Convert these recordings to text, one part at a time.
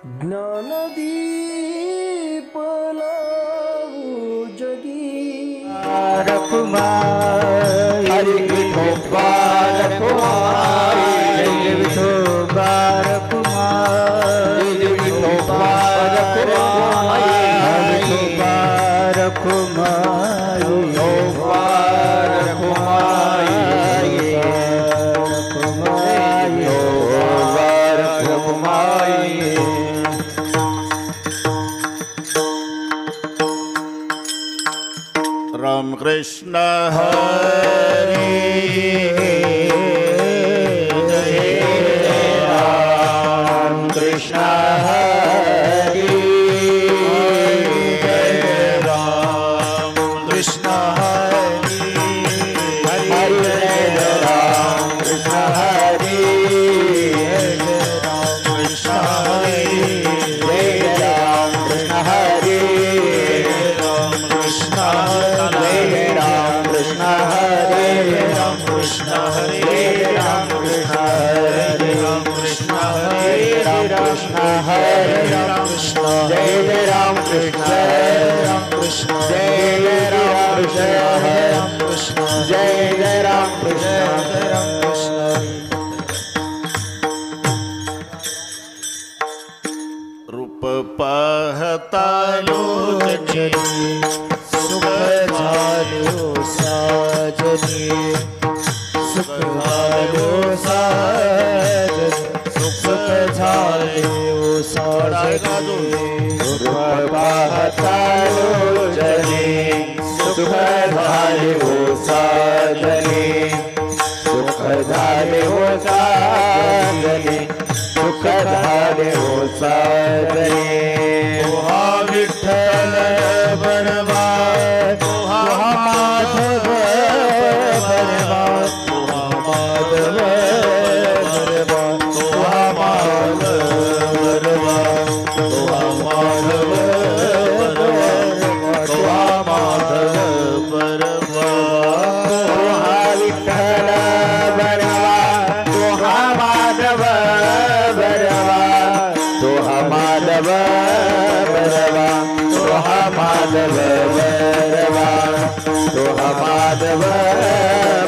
ज्ञानदीप लावू जगी रखुमाई हरि विठोबा रखुमाई विठोबा रखुमाई विठोबा रखुमाई विठोबा रखुमाई विठोबा रखुमाई विठोबा रखुमाई। राम कृष्ण हरे जय राम कृष्ण हरे जय राम कृष्ण हरे हरे राम कृष्ण हरे कृष्ण हरे जय राम कृष्ण हरे कृष्ण हरे राम कृष्ण हरे राम कृष्ण हरे राम कृष्ण हरे राम कृष्ण हरे राम कृष्ण हरे राम कृष्ण जय राम कृष्ण राम कृष्ण जय राम कृष्ण राम कृष्ण जय राम कृष्ण राम कृष्ण। रूप पाहता लोचनी सुख झालो साजनी सुख झालो साजनी सुख झालो साजनी रूप पाहता लोचनी सुख झाले हो साजनी सुख झाले हो साजनी सुख झाले हो साजनी। हा विठ्ठल बरवा तुहा माधव बरवा तुहा माधव बरवा तुहा माधव बरवा तुहा माधव तुहा माधव बरवा तुहा विठ्ठल बरवा तुहा माधव बरवा तुहा माधव बरवा तुहा माधव बरवा तुहा माधव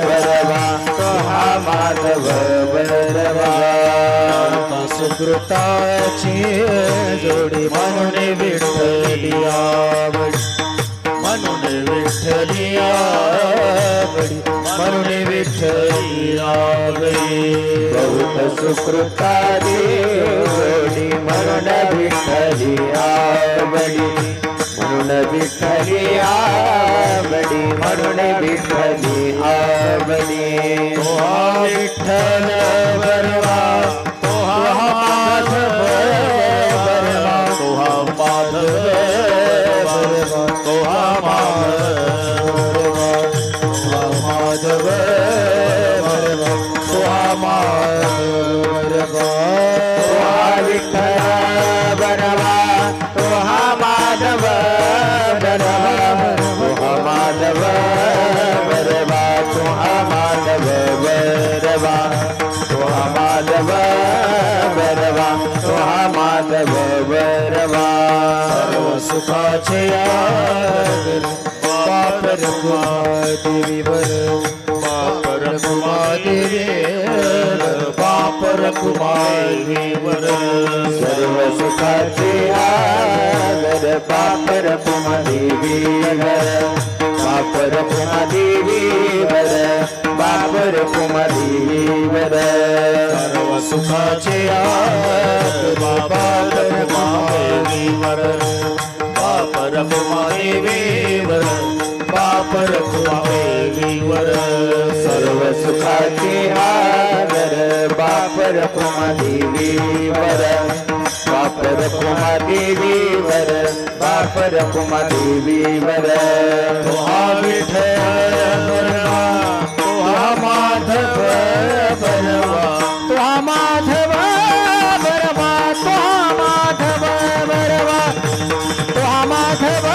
बरवा तुहा माधव बरवा। सुकृताची जोडी म्हणून विठ्ठली आवडी म्हणून विठ्ठली आवडी म्हणून विठ्ठली आवडी बहुत सुकृतारी जोडी म्हणून विठ्ठली आवडी म्हणून विठ्ठली आवडी म्हणून विठ्ठली आवडी। तुहा विठ्ठल बरवा तुहा माधव बरवा तुहा माधव बरवा तुहा माधव बरवा तुहा माधव बरवा तुहा विठ्ठल बरवा तुहा माधव बरवा तुहा माधव बरवा तुहा माधव बरवा तुहा माधव बरवा तुहा माधव बरवा। सर्व सुखाचे आगर बाप रखुमा देवी वर बाप रखुमा देवीवर बाप रखुमा देवीवर सर्व सुखाचे आगर बाप रखुमा देवीवर बाप रखुमा देवीवर बाप रखुमा देवीवर सर्व सुखाचे आगर बाप रखुमा देवीवर बाप रखुमा देवीवर बाप रखुमा देवीवर सर्व सुखाचे आगर बाप रखुमा देवीवर बाप रखुमा देवीवर बाप रखुमा देवीवर। तुहा विठ्ठल बरवा तुहा माधव बरवा तुहा माधव बरवा तुहा माधव बरवा तुहा माधव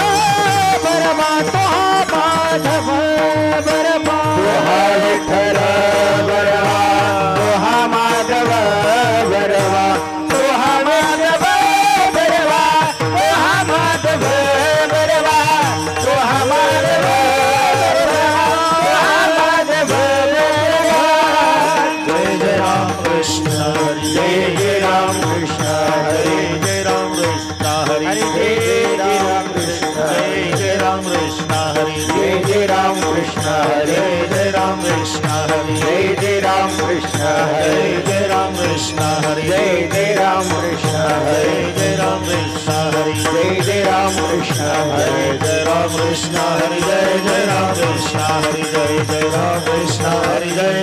बरवा तुहा माधव बरवा तुहा विठ्ठल बरवा तुहा माधव बरवा तुहा माधव कृष्ण हरे जय जय राम कृष्ण हरे जय राम कृष्ण हरे जय जय राम कृष्ण हरे जय राम कृष्ण हरे जय राम कृष्ण हरे जय राम कृष्ण हरे जय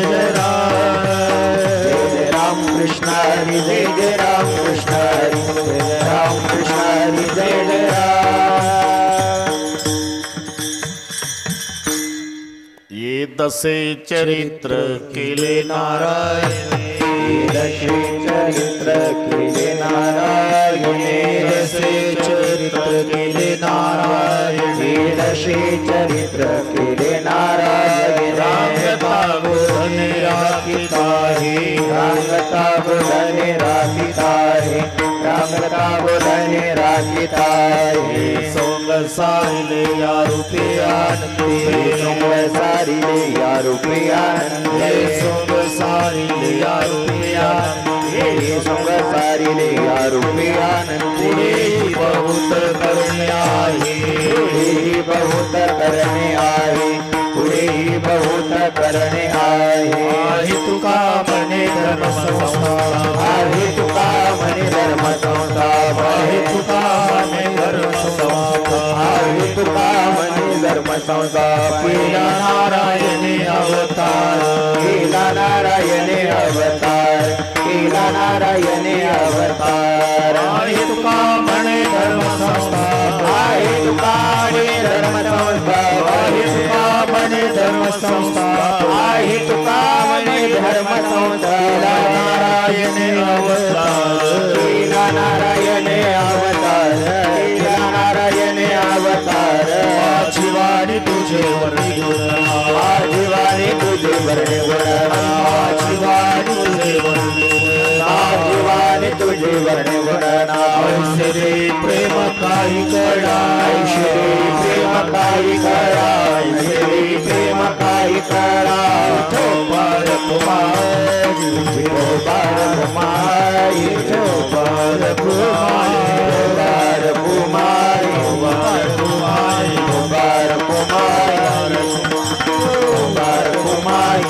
राम कृष्ण हरि जय जय राम कृष्ण हरि जय राम कृष्ण हरि जय जय राम। ये दसे चरित्र केले नारायण दशे चरित्र केले नारायणे दसे चरित्र केले नारायण दशे चरित्र केले नारायण रांगता बोधने राखिता हे रांगता बोधने राखिता हे रांगता बोधने राखिता हे सोंग साहिले या रुपयानंदे सोंग सारिले या रुपयानंदे सोंग साहिले या रुपयानंदे सोंग सारिले या रुपयानंदे पुढे बहुत करणे आहे पुढे बहुत करणे आहे पुढे बहुत करणे आहे आहे तुका म्हणे धर्म संस्था आहे तुका म्हणे धर्म संस्था आहे तुका म्हणे धर्म संस्था आहे तुका म्हणे धर्म संस्था केला नारायणे अवतार केला नारायणे अवतार केला नारायणे अवतार आहे तुका म्हणे धर्म संस्था आहे तुका म्हणे धर्म संस्था आहे तुका म्हणे धर्म संस्था आहे तुका म्हणे धर्म संस्था नारायणे अवतार केला नारायणे अवतार केला नारायणे अवतार माझी वाणी तुझे वर्णी माझी वाणी तुझे वर्णे गुणा माझी वाणी तुझे वर्णी माझी वाणी तुझे वर्णे गुणा ऐसे प्रेम काही कळा श्री प्रेम काही कळा श्री प्रेम काही कळा बार कुमारी बार कुमारी बार कुमारी बार कुमारी बार कुमारी बार कुमारी बार कुमारी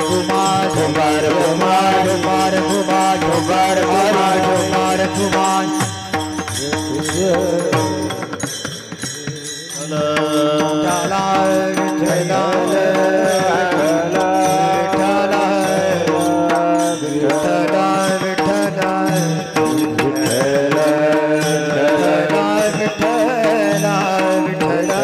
कुमार बार कुमारी कुमार कुमार बार कुमारी कुमार विठ्ठला विठ्ठला विठ्ठला विठ्ठला विठ्ठला विठ्ठला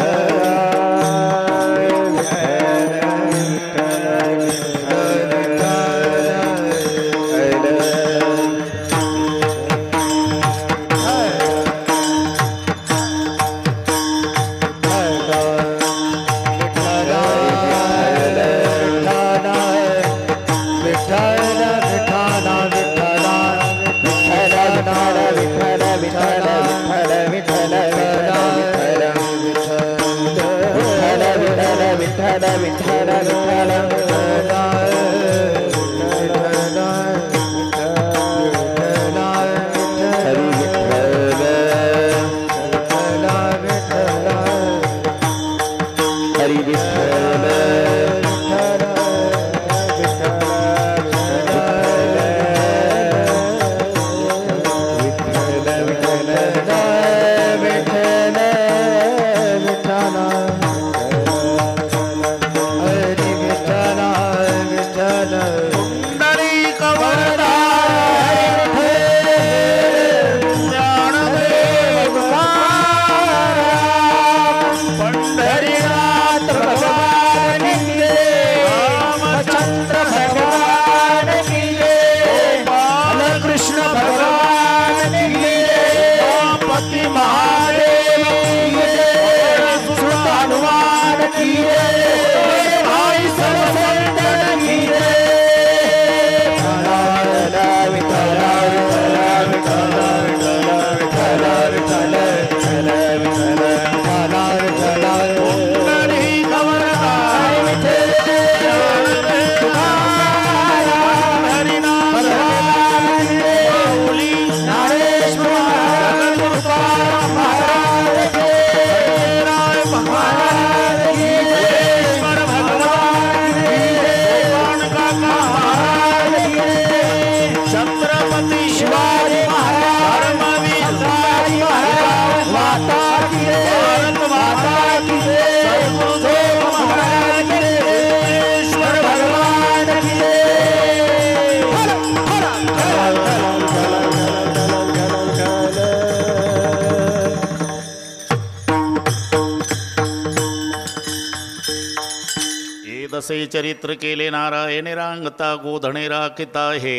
दसे चरित्र केले नारायणे रांगता गोधणे राखिता हे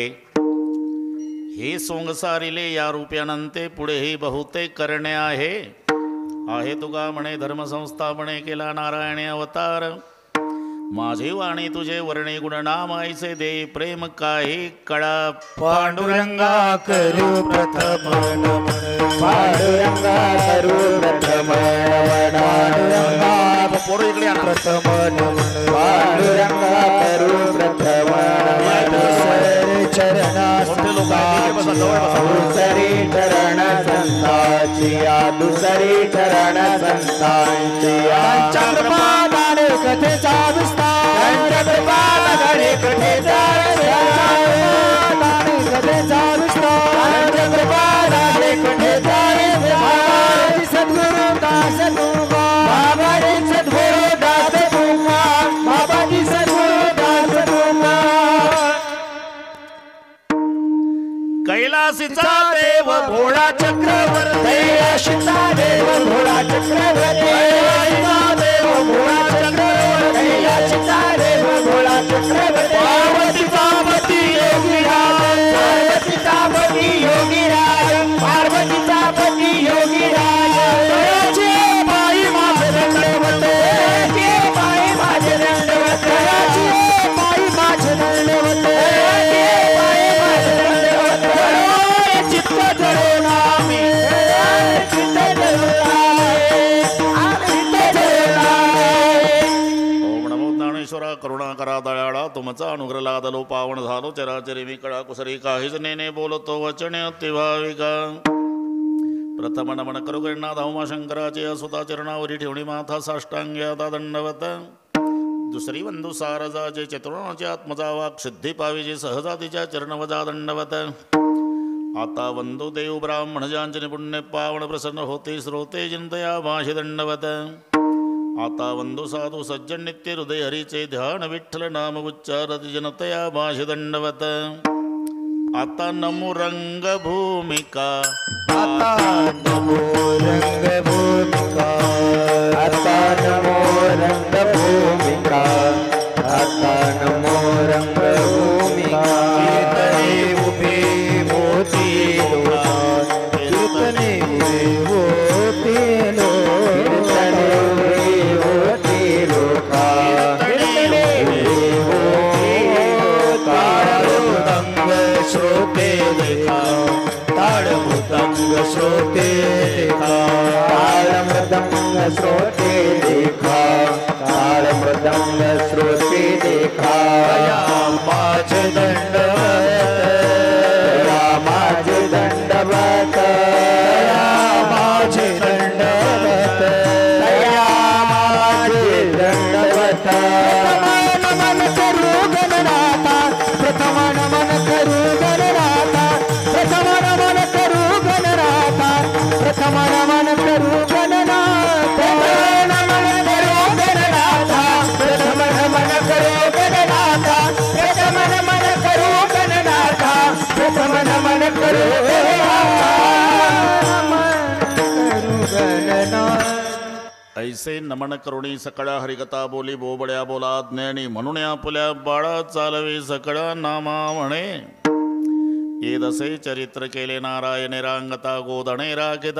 सोंग सारिले या रूप्यानंते पुढे हे बहुते करणे आहे तुगा म्हणे धर्मसंस्थापने केला नारायणे अवतार माझे वाणी तुझे वर्णे गुणनाम ऐसे दे प्रेम काही कळा पांडुरंगा करू प्रथम नमन पांडुरंगा करू प्रथम नमन पांडुरंगा पोरं इकडे आणा. प्रथम नमन पांडुरंगा करू प्रथम नमन चरणा मोठे लोक आहेत, इकडे बसा, जवळ बसा. दुसरी चरण संतांची दुसरी चरण संतांची चंद्रपादाने कथेचा विस्तार चंद्रपादाने कथेचा कथेचा विस्तार चंद्रपादाने कथेचा विस्तार सद्गुरु दास तुंगा बाबाजी सद्गुरु दास तुंगा बाबाजी सद्गुरु दास तुंगा कैलासीचा देव भोळा चक्रवर्ती कैलाशीचा देव भोळा चक्रवर्ती देव भोळा चक्रवर्ती कैलाशीचा देव भोळा चक्रवर्ती पार्वतीचा पती योगीराज पार्वतीचा पती योगीराज पार्वतीचा पती योगीराज दयाचे पायी माझे दंडवत दयाचे पायी माझे दंडवत दयाचे पायी माझे दंडवत दयाचे पायी माझे दंडवत चित्त जळून आम्ही चित्त जळून ओम नमो ज्ञानेश्वरा करुणा करा दयाळा तुमचा अनुग्रह लादलो पावन झालो चराचरी मी कळा कुसरी काहीच नेने बोलतो वचने अतिभाविका प्रथम नमन करू गणनाथ उमाशंकराचे असुता चरणावरी ठेवणी माथा साष्टांग्याता दंडवत दुसरी वंदू सारजाचे चतुर्णाचे आत्मजा वाक सिद्धी पावीचे सहजातीच्या चरणवजा दंडवत आता वंदू देव ब्राह्मण जांचने पुण्य पावन प्रसन्न होते श्रोते चिंतया भाषे दंडवत आता वंदू साधू सज्जन नित्य हृदय हरीचे ध्यान विठ्ठल नाम उच्चारती जनतया भाषे दंडवत आता नमो रंग भूमिका आता नमो रंग भूमिका आता नमो रंग भूमिका आता नमो रंग भूमिका कीर्तने उभे होती लोक कीर्तने उभे होती लोक कीर्तने उभे होती लोका कीर्तने उभे होती लोका ताळमृदंग श्रोते देखा ताळमृदंग श्रोते देखा ताल मृदंग श्रोते देखा ताल मृदंग श्रोते देखा माझ दंडवत रामाज दंडवत माझ दंडवत दयामाज दंडवत नमन करू गणनाथा प्रथम नमन करू गणनाथा प्रथम नमन करू गणनाथा प्रथम नमन करू गणनाथा नमन करो गणनाथा प्रथम नमन करो गणनाथा प्रथम नमन करो गणनाथा प्रथम नमन करो ऐसे नमन करुणी सकळा हरिकथा बोली बोबड्या बोला ज्ञानी म्हणून आपुल्या बाळा चालवे सकळा नामा म्हणे ये दसे चरित्र केले नारायणे रांगता गोधणे राखित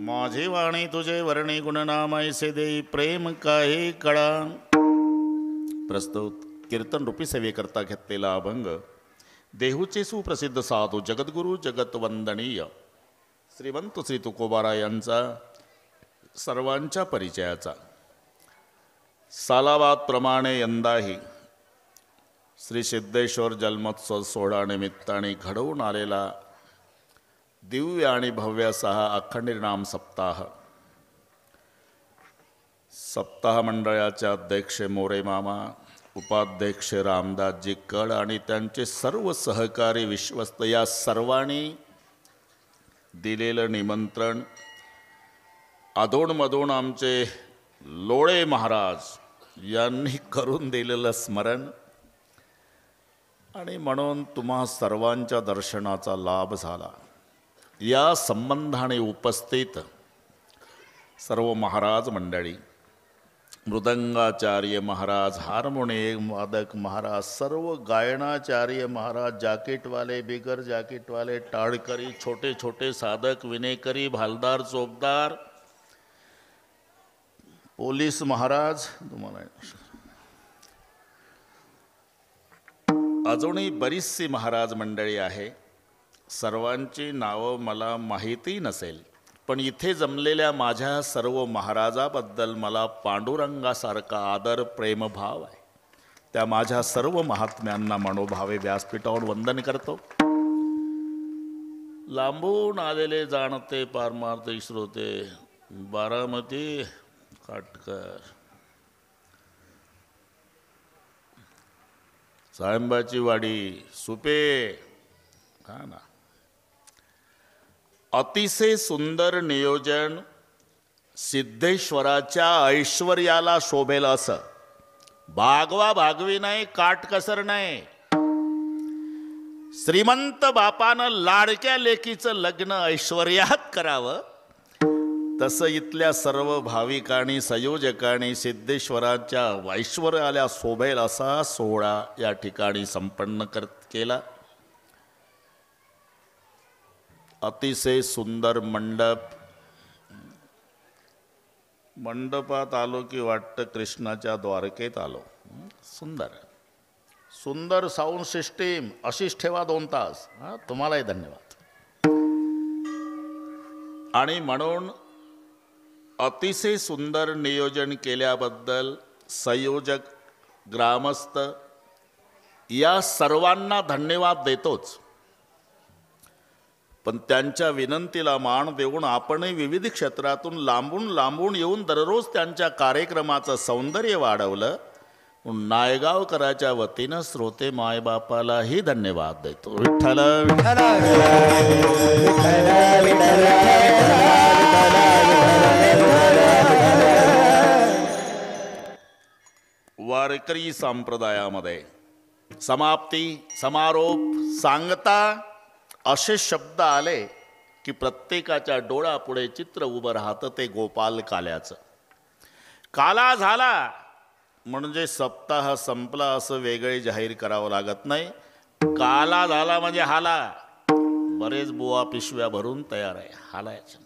माझी वाणी तुझे वर्णी गुणनाम ऐसे देई प्रेम काही कळा प्रस्तुत कीर्तन रूपी सेवेकरता घेतलेला अभंग देहूचे सुप्रसिद्ध साधू जगद्गुरु जगतवंदनीय श्रीमंत श्री तुकोबारा यांचा सर्वांच्या परिचयाचा सालाबादप्रमाणे यंदाही श्री सिद्धेश्वर जन्मोत्सव सोहळा निमित्ताने घडवून आलेला दिव्य आणि भव्य असा अखंड नाम सप्ताह सप्ताह मंडळाचे अध्यक्ष मोरे मामा उपाध्यक्ष रामदासजी कळ आणि त्यांचे सर्व सहकारी विश्वस्त या सर्वांनी दिलेलं निमंत्रण अधोणमधून आमचे लोळे महाराज यांनी करून दिलेलं स्मरण आणि म्हणून तुम्हा सर्वांच्या दर्शनाचा लाभ झाला या संबंधाने उपस्थित सर्व महाराज मंडळी मृदंगाचार्य महाराज, हार्मोनियम वादक महाराज, सर्व गायनाचार्य महाराज, जॅकेटवाले, बिगर जॅकेटवाले, टाळकरी, छोटे छोटे साधक, विनेकरी, भालदार, चोपदार, पोलीस महाराज, तुम्हाला अजूनही बरीचशी महाराज मंडळी आहे. सर्वांची नावं मला माहिती नसेल, पण इथे जमलेल्या माझ्या सर्व महाराजाबद्दल मला पांडुरंगासारखा आदर प्रेमभाव आहे. त्या माझ्या सर्व महात्म्यांना मनोभावे व्यासपीठावर वंदन करतो. लांबून आलेले जाणते पारमार्थिक श्रोते, बारामती, काटकर, साळंबाची वाडी, सुपे, हा ना, अतिशय सुंदर नियोजन, सिद्धेश्वराच्या ऐश्वर्याला शोभेल असं, भागवा भागवी नाही, काटकसर नाही. श्रीमंत बापानं लाडक्या लेकीचं लग्न ऐश्वर्यात करावं, तसं इथल्या सर्व भाविकांनी, संयोजकांनी सिद्धेश्वराच्या ऐश्वर्याला शोभेल असा सोहळा या ठिकाणी संपन्न केला. अतिशय सुंदर मंडप. मंडपात आलो की वाटतं कृष्णाच्या द्वारकेत आलो. सुंदर सुंदर साऊंड सिस्टीम, अशीच ठेवा 2 तास. हां, तुम्हालाही धन्यवाद. आणि म्हणून अतिशय सुंदर नियोजन केल्याबद्दल संयोजक, ग्रामस्थ या सर्वांना धन्यवाद देतोच. पण त्यांच्या विनंतीला मान देऊन आपणही विविध क्षेत्रातून लांबून लांबून येऊन दररोज त्यांच्या कार्यक्रमाचं सौंदर्य वाढवलं. नायगावकराच्या वतीनं श्रोते मायबापालाही धन्यवाद देतो. विठ्ठल विठ्ठल वारकरी संप्रदायामध्ये समाप्ती, समारोप, सांगता असे शब्द आले की प्रत्येकाच्या डोळ्यापुढे चित्र उभं राहतं ते गोपाल काल्याचं. काला झाला म्हणजे सप्ताह संपला असं वेगळे जाहीर करावं लागत नाही. काला झाला म्हणजे हाला. बरेच बुवा पिशव्या भरून तयार आहे हालायचं.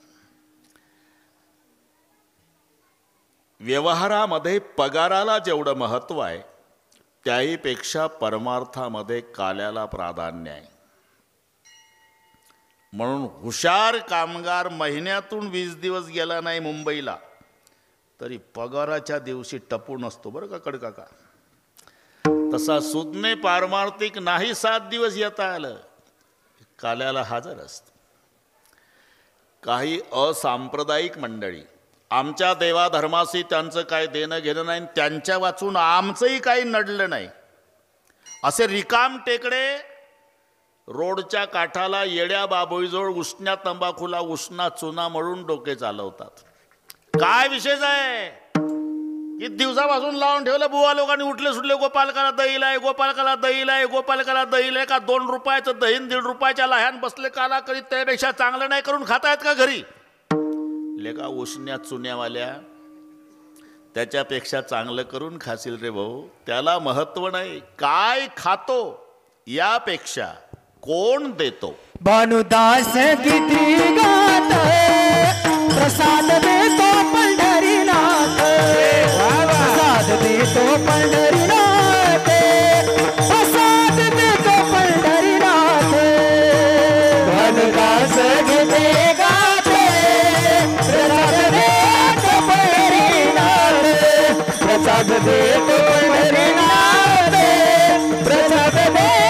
व्यवहारामध्ये पगाराला जेवढं महत्त्व आहे त्याहीपेक्षा परमार्थामध्ये काल्याला प्राधान्य आहे. म्हणून हुशार कामगार महिन्यातून 20 दिवस गेला नाही मुंबईला तरी पगाराच्या दिवशी टपून असतो बरं का कडकाका. तसा सुज्ञे पारमार्थिक नाही 7 दिवस येता आलं काल्याला हजर असतो. काही असांप्रदायिक मंडळी आमच्या देवाधर्माशी त्यांचं काय देणं घेणं नाही, त्यांच्या वाचून आमचंही काही नडलं नाही असे रिकाम टेकडे रोडच्या काठाला येड्या बाबोईजवळ उष्ण्या तंबाखूला उष्णा चुना मळून डोके चालवतात. काय विशेष आहे की दिवसापासून लावून ठेवलं बुवा लोकांनी उठले सुटले गोपालकाला दहीला आहे, गोपालकाला दहीला आहे, गोपालकाला दहीला आहे. का 2 रुपयाचं दही 1.5 रुपयाच्या लाह्यान बसले काला करीत त्यापेक्षा चांगलं नाही करून खातायत का घरी? लेका उष्ण्या चुन्यावाल्या त्याच्यापेक्षा चांगलं करून खाशील रे भाऊ. त्याला महत्व नाही काय खातो यापेक्षा कोण देतो. भानुदास गीती गात प्रसाद देतो पंढरीनाथ, प्रसाद देतो पंढरीनाथ, प्रसाद देतो पंढरीनाथ. भानुदास गीती गात प्रसाद देतो पंढरीनाथ, प्रसाद देतो पंढरीनाथ, प्रसाद देतो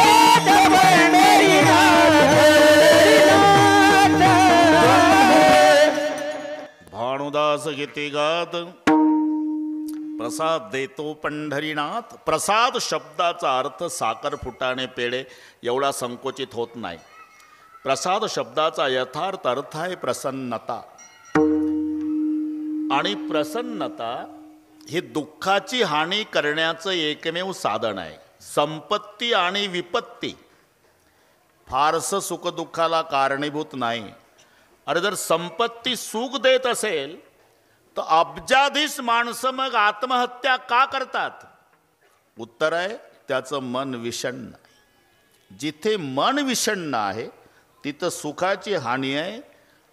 भानुदास गीती गात प्रसाद देतो पंढरीनाथ. प्रसाद शब्दाचा अर्थ साखर फुटाणे पेढे एवढा संकोचित होत नाही. प्रसाद शब्दाचा यथार्थ अर्थ आहे प्रसन्नता. आणि प्रसन्नता ही दुःखाची हानी करण्याचं एकमेव साधन आहे. संपत्ती आणि विपत्ती फारसं सुखदुःखाला कारणीभूत नाही. अरे जर संपत्ती सुख देत असेल तर अब्जाधीश माणसं मग आत्महत्या का करतात? उत्तर आहे त्याचं मन विषण्ण आहे. जिथे मन विषण्ण आहे तिथं सुखाची हानी आहे,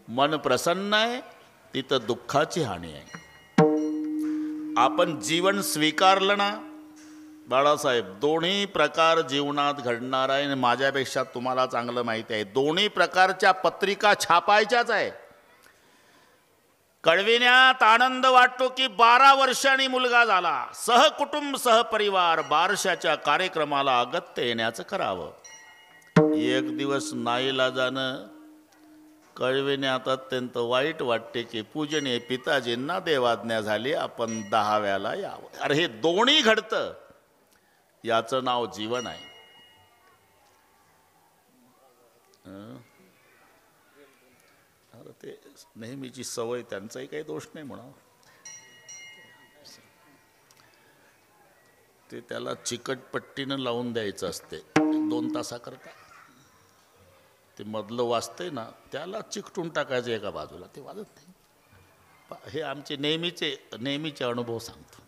मन प्रसन्न आहे तिथं दुःखाची हानी आहे. आपण जीवन स्वीकारलं ना बाळासाहेब, दोन्ही प्रकार जीवनात घडणार आहे. आणि माझ्यापेक्षा तुम्हाला चांगलं माहिती आहे, दोन्ही प्रकारच्या पत्रिका छापायच्याच आहे. कळविण्यात आनंद वाटतो की 12 वर्षांनी मुलगा झाला, सहकुटुंब सहपरिवार बारशाच्या कार्यक्रमाला अगत्य येण्याचं करावं. एक दिवस नाईलाजानं कळविण्यात अत्यंत वाईट वाटते की पूजनीय पिताजींना देवाज्ञा झाली, आपण 10व्याला यावं. अरे हे दोन्ही घडतं, याचं नाव जीवन आहे. अरे ते नेहमीची सवय, त्यांचाही काही दोष नाही म्हणा. ते त्याला चिकटपट्टीनं लावून द्यायचं असते 1-2 तासाकरता. ते मधलं वाजतंय ना त्याला चिकटून टाकायचं एका बाजूला, ते वाजत नाही. हे आमचे नेहमीचे अनुभव सांगतो.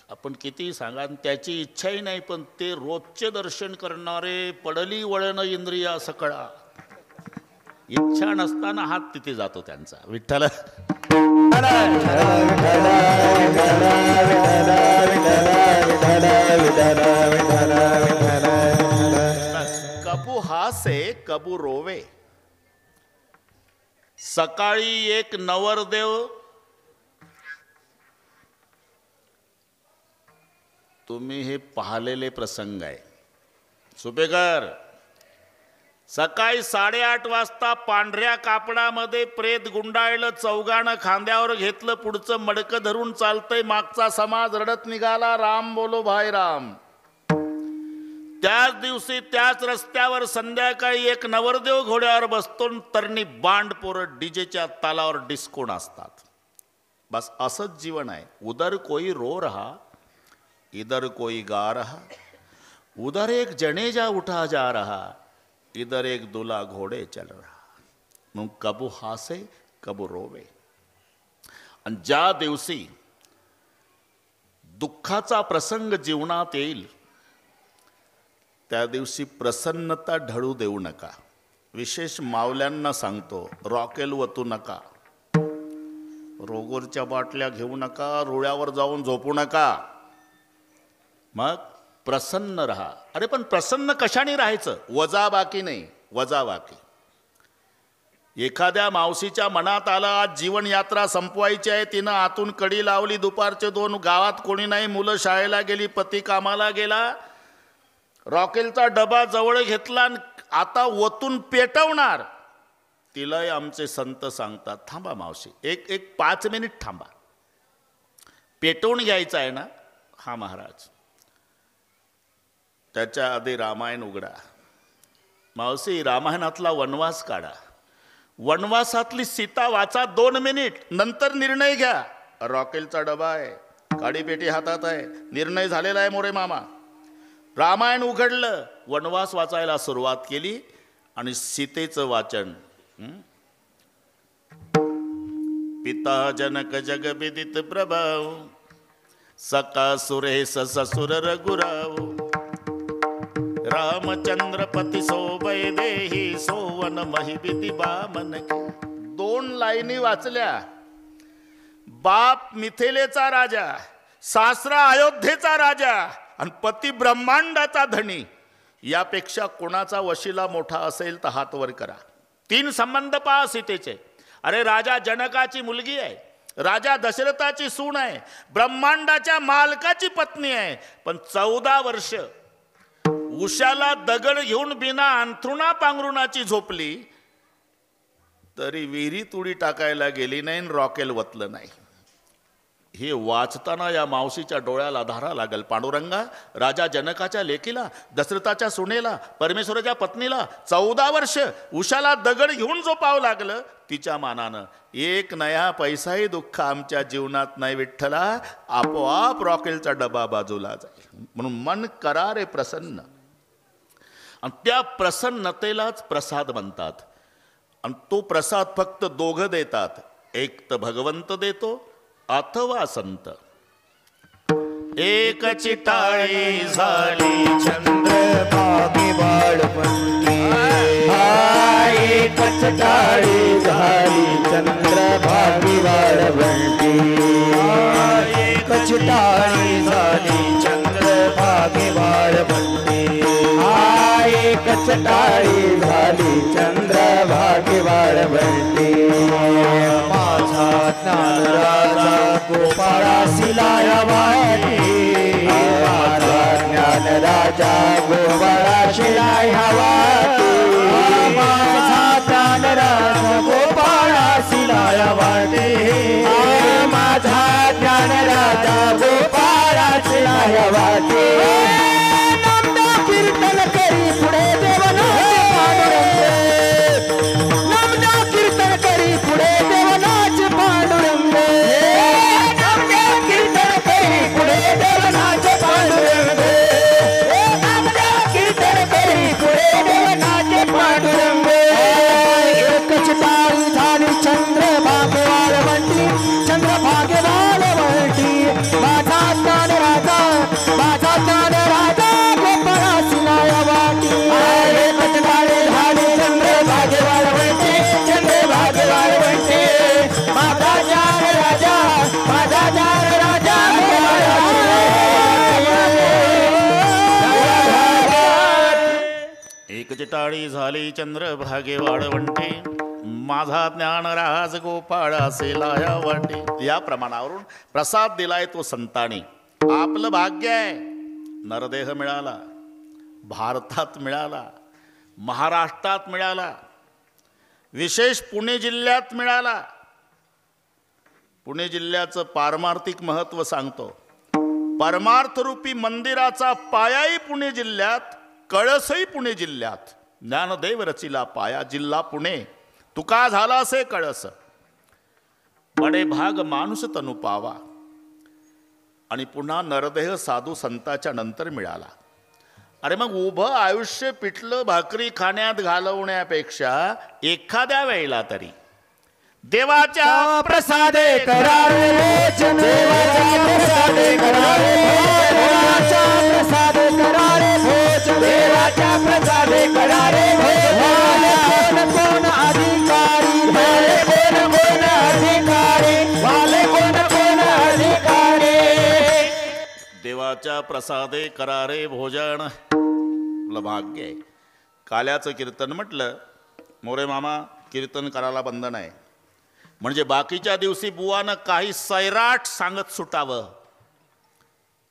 आपण कितीही सांगा, त्याची इच्छाही नाही, पण ते रोजचे दर्शन करणारे पडली वळण इंद्रिया सकळा, इच्छा नसताना हात तिथे जातो त्यांचा. विठ्ठल कबू हासे कबू रोवे. सकाळी एक नवरदेव, तुम्ही हे पाहिलेले प्रसंग आहे. सुपेकर, सकाळी 8:30 वाजता पांढऱ्या कापडामध्ये प्रेत गुंडाळलं, चौघानं खांद्यावर घेतलं, पुढचं मडकं धरून चालतंय, मागचा समाज रडत निघाला, राम बोलो भाई राम. त्याच दिवशी त्याच रस्त्यावर संध्याकाळी एक नवरदेव घोड्यावर बसतो, तरणी बांड पोरं डीजेच्या तालावर डिस्को नाचतात. बस असंच जीवन आहे. उधर कोई रो रहा, इधर कोई गा रहा, उधर एक जनेजा उठा जा रहा, इधर एक दूल्हा घोड़े चल रहा. मग कबू हासे कबू रोवे. आणि ज्या दिवशी दुःखाचा प्रसंग जीवनात येईल त्या दिवशी प्रसन्नता ढळू देऊ नका. विशेष मावल्यांना सांगतो, रॉकेल वतू नका, रोगोरच्या बाटल्या घेऊ नका, रुळ्यावर जाऊन झोपू नका. मग प्रसन्न रहा. अरे पण प्रसन्न कशाने राहायचं? वजाबाकी नाही, वजाबाकी. एखाद्या मावशीच्या मनात आलं आज जीवन यात्रा संपवायची आहे, तिनं आतून कडी लावली, दुपारचे 2, गावात कोणी नाही, मुलं शाळेला गेली, पती कामाला गेला, रॉकेलचा डबा जवळ घेतला, आता वतून पेटवणार. तिलाही आमचे संत सांगतात, थांबा मावशी, एक 5 मिनिट थांबा, पेटवून घ्यायचं आहे ना. हा महाराज, त्याच्या आधी रामायण उघडा. मावशी, रामायणातला वनवास काढा, वनवासातली सीता वाचा 2 मिनिट, नंतर निर्णय घ्या. रॉकेलचा डबा आहे, काडीपेटी हातात आहे, निर्णय झालेला आहे मोरे मामा. रामायण उघडलं, वनवास वाचायला सुरुवात केली आणि सीतेचं वाचन. पिता जनक जग विदित प्रभाव, सका सुरेश ससुर रघुराव, रामचंद्र पती सोबय देही, सोवन महिबिती बामन. 2 लाईनी वाचल्या. बाप मिथिलेचा राजा, सासरा अयोध्येचा राजा आणि पती ब्रह्मांडाचा धनी. यापेक्षा कोणाचा वशिला मोठा असेल तर हात वर करा. 3 संबंध पहा सीतेचे. अरे राजा जनकाची मुलगी आहे, राजा दशरथाची सून आहे, ब्रह्मांडाच्या मालकाची पत्नी आहे, पण 14 वर्ष उशाला दगड घेऊन बिना अंथरुणा पांघरुणाची झोपली तरी विहिरीत उडी टाकायला गेली नाही, रॉकेल वतलं नाही. हे वाचताना या मावशीच्या डोळ्याला धारा लागल. पांडुरंगा, राजा जनकाच्या लेकीला, दशरथाच्या सुनेला, परमेश्वराच्या पत्नीला 14 वर्ष उशाला दगड घेऊन झोपावं लागलं. तिच्या मानानं 1 नया पैसाही दुःख आमच्या जीवनात नाही विठ्ठला. आपोआप रॉकेलचा डबा बाजूला जाईल. म्हणून मन करा रे प्रसन्न. आणि त्या प्रसन्नतेलाच प्रसाद म्हणतात. आणि तो प्रसाद फक्त 2 देतात, एक तर भगवंत देतो अथवा संत. एकची टाळी झाली चंद्रभागी वाळवंटी, एकच टाळी झाली चंद्रभागी वाळवंटी, एकच टाळी झाली चंद्रभागी वाळवंटी, एकच टाळी झाली चंद्रभागी वाळवंटी. माझा ज्ञानराजा गोपाळासी लाया वाटी, माझा ज्ञानराजा गोपाळासी लाया वाटी, माझा ज्ञानराजा गोपाळासी लाया वाटी, माझा ज्ञानराजा गोपाळासी लाया वाटी. कीर्तन करी पुढे देवनाचे पांडुरंग, नामदा कीर्तन करी पुढे देवनाचे पांडुरंग, नामदा कीर्तन करी पुढे देवनाचे पांडुरंग, नामदा कीर्तन करी पुढे देवनाचे पांडुरंग. एकच टाळी झाली चंद्रभागे वाळवंटी, चंद्रभागे वाळवंटी, माझा ज्ञानराजा, माझा ज्ञानराजा गोपाळासी लाया वाटी. एकच टाळी झाली चंद्रभागे वाळवंटी, चंद्रभागे वाळवंटी, माझा ज्ञानराजा, माझा ज्ञानराजा गोपाळासी लाया वाटी. एकची टाळी झाली चंद्रभागे वाळवंटी, माझा ज्ञानराज गोपाळासी लाया वाटी. या प्रमाणावरून प्रसाद दिलाय तो संतांनी. आपलं भाग्य आहे, नरदेह मिळाला, भारतात मिळाला, महाराष्ट्रात मिळाला, विशेष पुणे जिल्ह्यात मिळाला. पुणे जिल्ह्याचं पारमार्थिक महत्त्व सांगतो. परमार्थरूपी मंदिराचा पायाही पुणे जिल्ह्यात, कळसही पुणे जिल्ह्यात. ज्ञानदेव रचिला पाया जिल्हा पुणे, तुका झाला असे कळस. बडे भाग माणूस तनु पावा. आणि पुन्हा नरदेह साधू संताच्या नंतर मिळाला. अरे मग उभं आयुष्य पिठलं भाकरी खाण्यात घालवण्यापेक्षा एखाद्या वेळेला तरी देवाच्या प्रसादे करारे भोजन, देवाच्या प्रसादे करारे भोजन, देवाच्या प्रसादे करारे भोजन, देवाच्या प्रसादे करारे भोजन. कोण अधिकारी वाले, कोण अधिकारी वाले, कोण अधिकारी. देवाच्या प्रसादे करारे भोजन. आपलं भाग्य आहे. काल्याचं कीर्तन म्हटलं, मोरे मामा कीर्तन करायला बंधन आहे. म्हणजे बाकीच्या दिवशी बुवानं काही सैराट सांगत सुटावं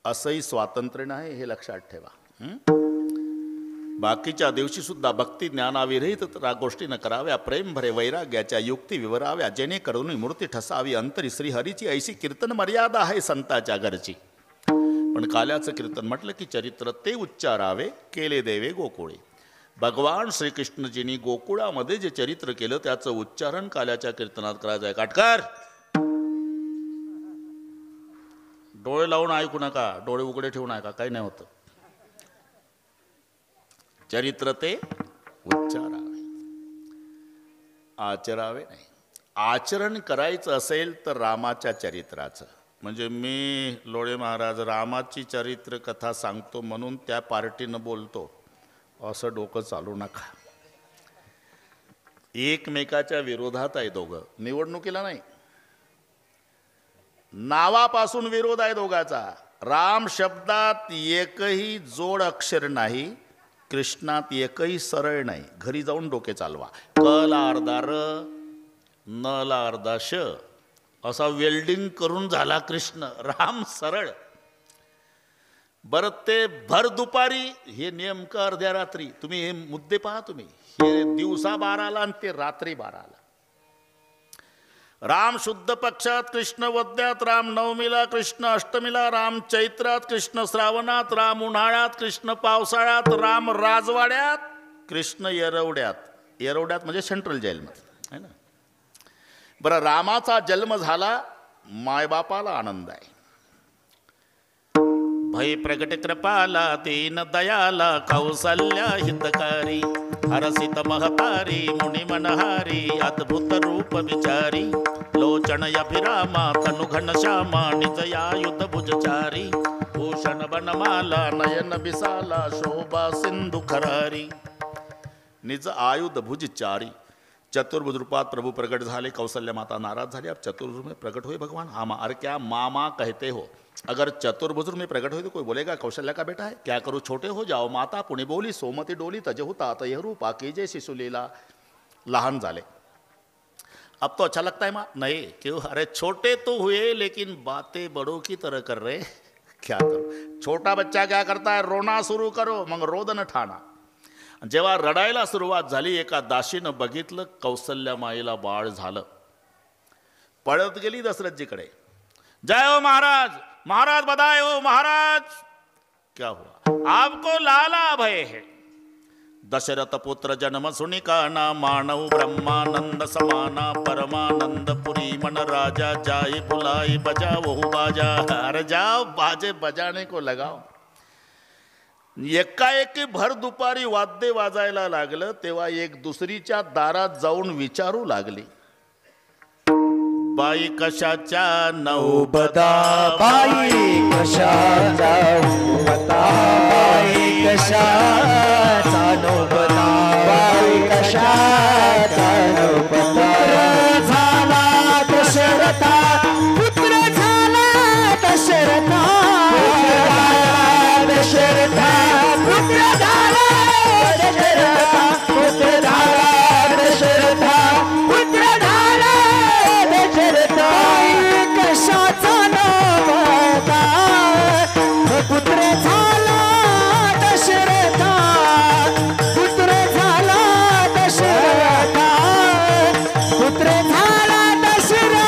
असंही स्वातंत्र्य नाही, हे लक्षात ठेवा. बाकीच्या दिवशी सुद्धा भक्ती ज्ञानाविरहित गोष्टी न कराव्या, प्रेम भरे वैराग्याच्या युक्ती विवराव्या, जेणेकरून मूर्ती ठसावी अंतरी श्रीहरीची. ऐशी कीर्तन मर्यादा आहे संताच्या घरची. पण काल्याचं कीर्तन म्हटलं की चरित्र ते उच्चारावे, केले देवे गोकुळे. भगवान श्रीकृष्णजींनी गोकुळामध्ये जे चरित्र केलं त्याचं उच्चारण काल्याच्या कीर्तनात करायचं आहे. काटकर, डोळे लावून ऐकू नका, डोळे उघडे ठेवू नका, काही नाही होतं. चरित्र ते उच्चारावे, आचरावे नाही. आचरण करायचं असेल तर रामाच्या चरित्राचं. म्हणजे मी लोळे महाराज रामाची चरित्र कथा सांगतो म्हणून त्या पार्टीनं बोलतो असं डोकं चालू नका. एकमेकाच्या विरोधात आहे दोघं, निवडणुकीला नाही. नावापासून विरोध आहे दोघाचा. राम शब्दात एकही जोड अक्षर नाही, कृष्णात एकही सरळ नाही. घरी जाऊन डोके चालवा. क ला अर्धा र, न ला अर्धा श असा वेल्डिंग करून झाला कृष्ण. राम सरळ. बरं ते भर दुपारी, हे नेमकं अर्ध्या रात्री. तुम्ही हे मुद्दे पहा. तुम्ही हे दिवसा 12ला आणि ते रात्री 12ला. राम शुद्ध पक्षात, कृष्ण वद्यात, राम नवमीला, कृष्ण अष्टमीला, राम चैत्रात, कृष्ण श्रावणात, राम उन्हाळ्यात, कृष्ण पावसाळ्यात, राम राजवाड्यात, कृष्ण येरवड्यात. येरवड्यात म्हणजे सेंट्रल जेलमध्ये आहे ना. बरं, रामाचा जन्म झाला, मायबापाला आनंद आहे. भय प्रगट कृपाला दीन दयाला कौसल्या हितकारी हरसित महतारी मुनि मनहारी अद्भुत रूप विचारी लोचन अभिरामा तनु घन श्यामा निजयायुध भुजचारी भूषण बनमाला नयन बिसाला शोभा सिंधु खरारी निज आयुध भुजचारी चतुर्भुज रूपात प्रभु प्रकट झाले। कौशल्या माता नाराज झाली। अब चतुर्भुज में प्रकट हुए भगवान। हाँ अरे क्या मामा कहते हो? अगर चतुर्भुज में प्रकट हुए तो कोई बोलेगा कौशल्या का बेटा है, क्या करूँ छोटे हो जाओ। माता पुणे बोली सोमती डोली तजहु तात यह रूपा कीजे शिशुलीला। लहान झाले। अब तो अच्छा लगता है माँ? नहीं क्यों? अरे छोटे तो हुए लेकिन बातें बड़ों की तरह कर रहे। क्या करो? छोटा बच्चा क्या करता है? रोना सुरू करो मग रोदन ठाणा। जेव्हा रडायला सुरुवात झाली एका दासीनं बघितलं कौसल्या माईला बाळ झालं। पळत गेली दशरथजीकडे। जय हो महाराज, महाराज बधाई हो महाराज। क्या हुआ? आपको लाला भय है। दशरथ पुत्र जन्म सुनि काना मानव ब्रह्मानंद समाना परमानंद पुरी मन राजा जाई बुलाई बजा वहु बाजा। अरे जाओ बाजे बजाने को लगाओ। एकाएकी भर दुपारी वाद्य वाजायला लागलं तेव्हा एक दुसरीच्या दारात जाऊन विचारू लागली, बाई कशाच्या नौबदा, बाई कशाचा नौबदा, बाई कशाचा नौबदा, बाई कशाचा नौबदा। झाला दशरथा पुत्र झाला दशरथा, दशरथा पुत्र झाला दशरथा, पुत्र झाला दशरथा, पुत्र झाला दशरथा। कशाचा नौबदा, पुत्र झाला दशरथा, पुत्र झाला दशरथा, पुत्र झाला दशरथा।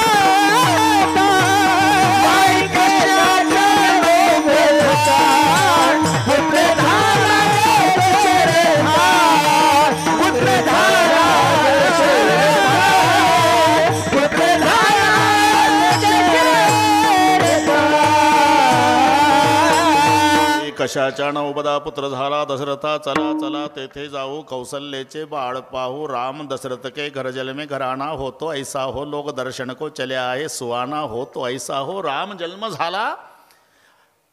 बाई कशाचा नौबदा, पुत्र झाला दशरथा, पुत्र झाला दशरथा, पुत्र झाला दशरथा। कशाच्या नौबदा पुत्र झाला दशरथा, चला चला तेथे जाऊ कौशल्येचे बाळ पाहू। राम दशरथ के घर जल में घराना हो तो ऐसा हो, लोग दर्शन को चले आए सुहाना हो तो ऐसा हो। राम जन्म झाला,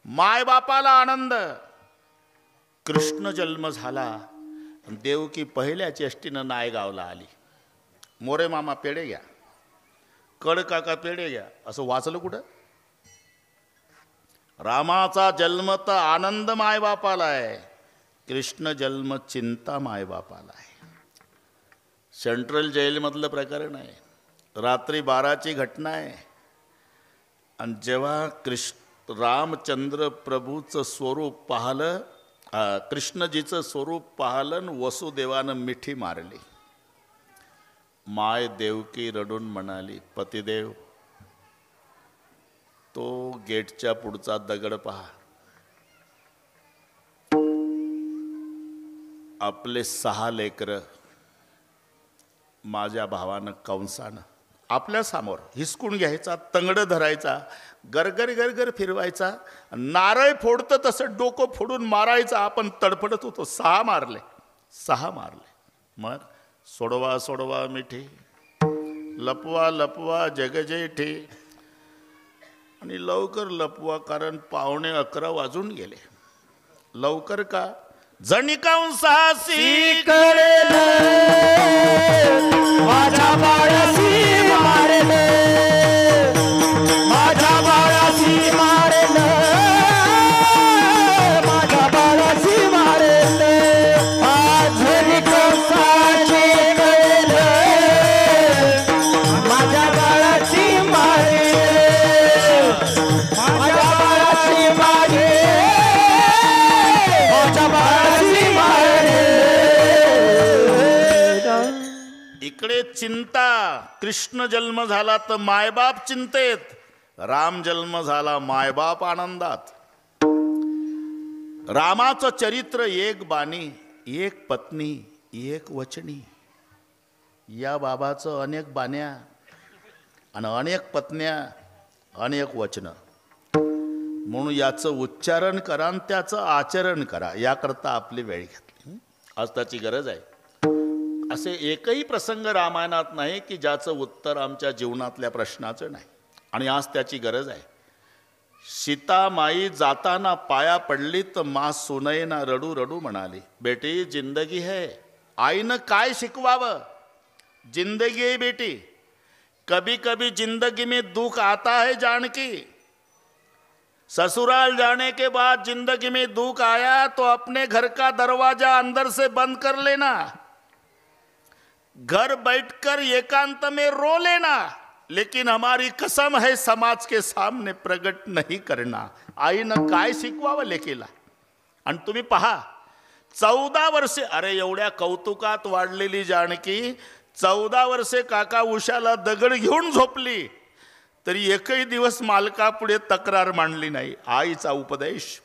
माय बापाला आनंद। कृष्ण जन्म झाला, देवकी पहिल्या चेष्टीनं नायगावला आली। मोरे मामा पेढे घ्या, कड काका पेढे घ्या, असं वाचलं कुठं? रामाचा जन्म तर आनंद मायबापाला आहे, कृष्ण जन्म चिंता मायबापाला आहे। सेंट्रल जेलमधलं प्रकरण आहे, रात्री 12ची घटना आहे। आणि जेव्हा रामचंद्र प्रभूचं स्वरूप पाहिलं, कृष्णजीचं स्वरूप पाहिलं, वसुदेवानं मिठी मारली। माय देवकी रडून म्हणाली, पतिदेव तो गेटच्या पुढचा दगड पहा, आपले 6 लेकरं माझ्या भावानं कंसानं आपल्या समोर हिसकून घ्यायचा, तंगड धरायचा, गरगर गरगर फिरवायचा, नारळ फोडतं तसं डोकं फोडून मारायचा। आपण तडफडत होतो। 6 मारले, 6 मारले। मग सोडवा सोडवा मिठी, लपवा लपवा जगजेठी, आणि लवकर लपवा कारण 11:15 वाजून गेले। लवकर का? जणी कंसासी कळलं माझ्या बाळासी मारलं, माझ्या बाळासी मारलं, माझ्या बाळासी मारलं। आज कंसाचे कळलं माझ्या बाळाची मारलं, माझ्या बाळाची मारलं, माझ्या बाळाची मारलं। इकडे चिंता, कृष्ण जन्म झाला तर मायबाप चिंतेत, राम जन्म झाला मायबाप आनंदात। रामाचं चरित्र एक बाणी, एक पत्नी, एक वचनी। या बाबाचं अनेक बाण्या आणि अनेक पत्न्या, अनेक वचनं। म्हणून याचं उच्चारण करा आणि त्याचं आचरण करा, याकरता आपली वेळ घेतली. आज त्याची गरज आहे. असे एकही प्रसंग रामायणात नाही की ज्याचं उत्तर आमच्या जीवनातल्या प्रश्नाचं नाही, आणि आज त्याची गरज आहे. सीतामाई जाताना पाया पडली तर मा सुनयना रडू रडू म्हणाली, बेटी जिंदगी है. आईनं काय शिकवावं? जिंदगी है बेटी, कभी कभी जिंदगी में दुख आता है जानकी. ससुराल जाने के बाद जिंदगी में दुख आया तो अपने घर का दरवाजा अंदर से बंद कर लेना, घर बैठकर एकांत में रो लेना, लेकिन हमारी कसम है समाज के सामने प्रगट नहीं करना. आईनं काय शिकवावं लेकीला. आणि तुम्ही पहा 14 वर्षे, अरे एवढ्या कौतुकात वाढलेली जानकी 14 वर्षे काका उशाला दगड घेऊन झोपली तरी एकही दिवस मालकापुढे तक्रार मांडली नाही. आईचा उपदेश,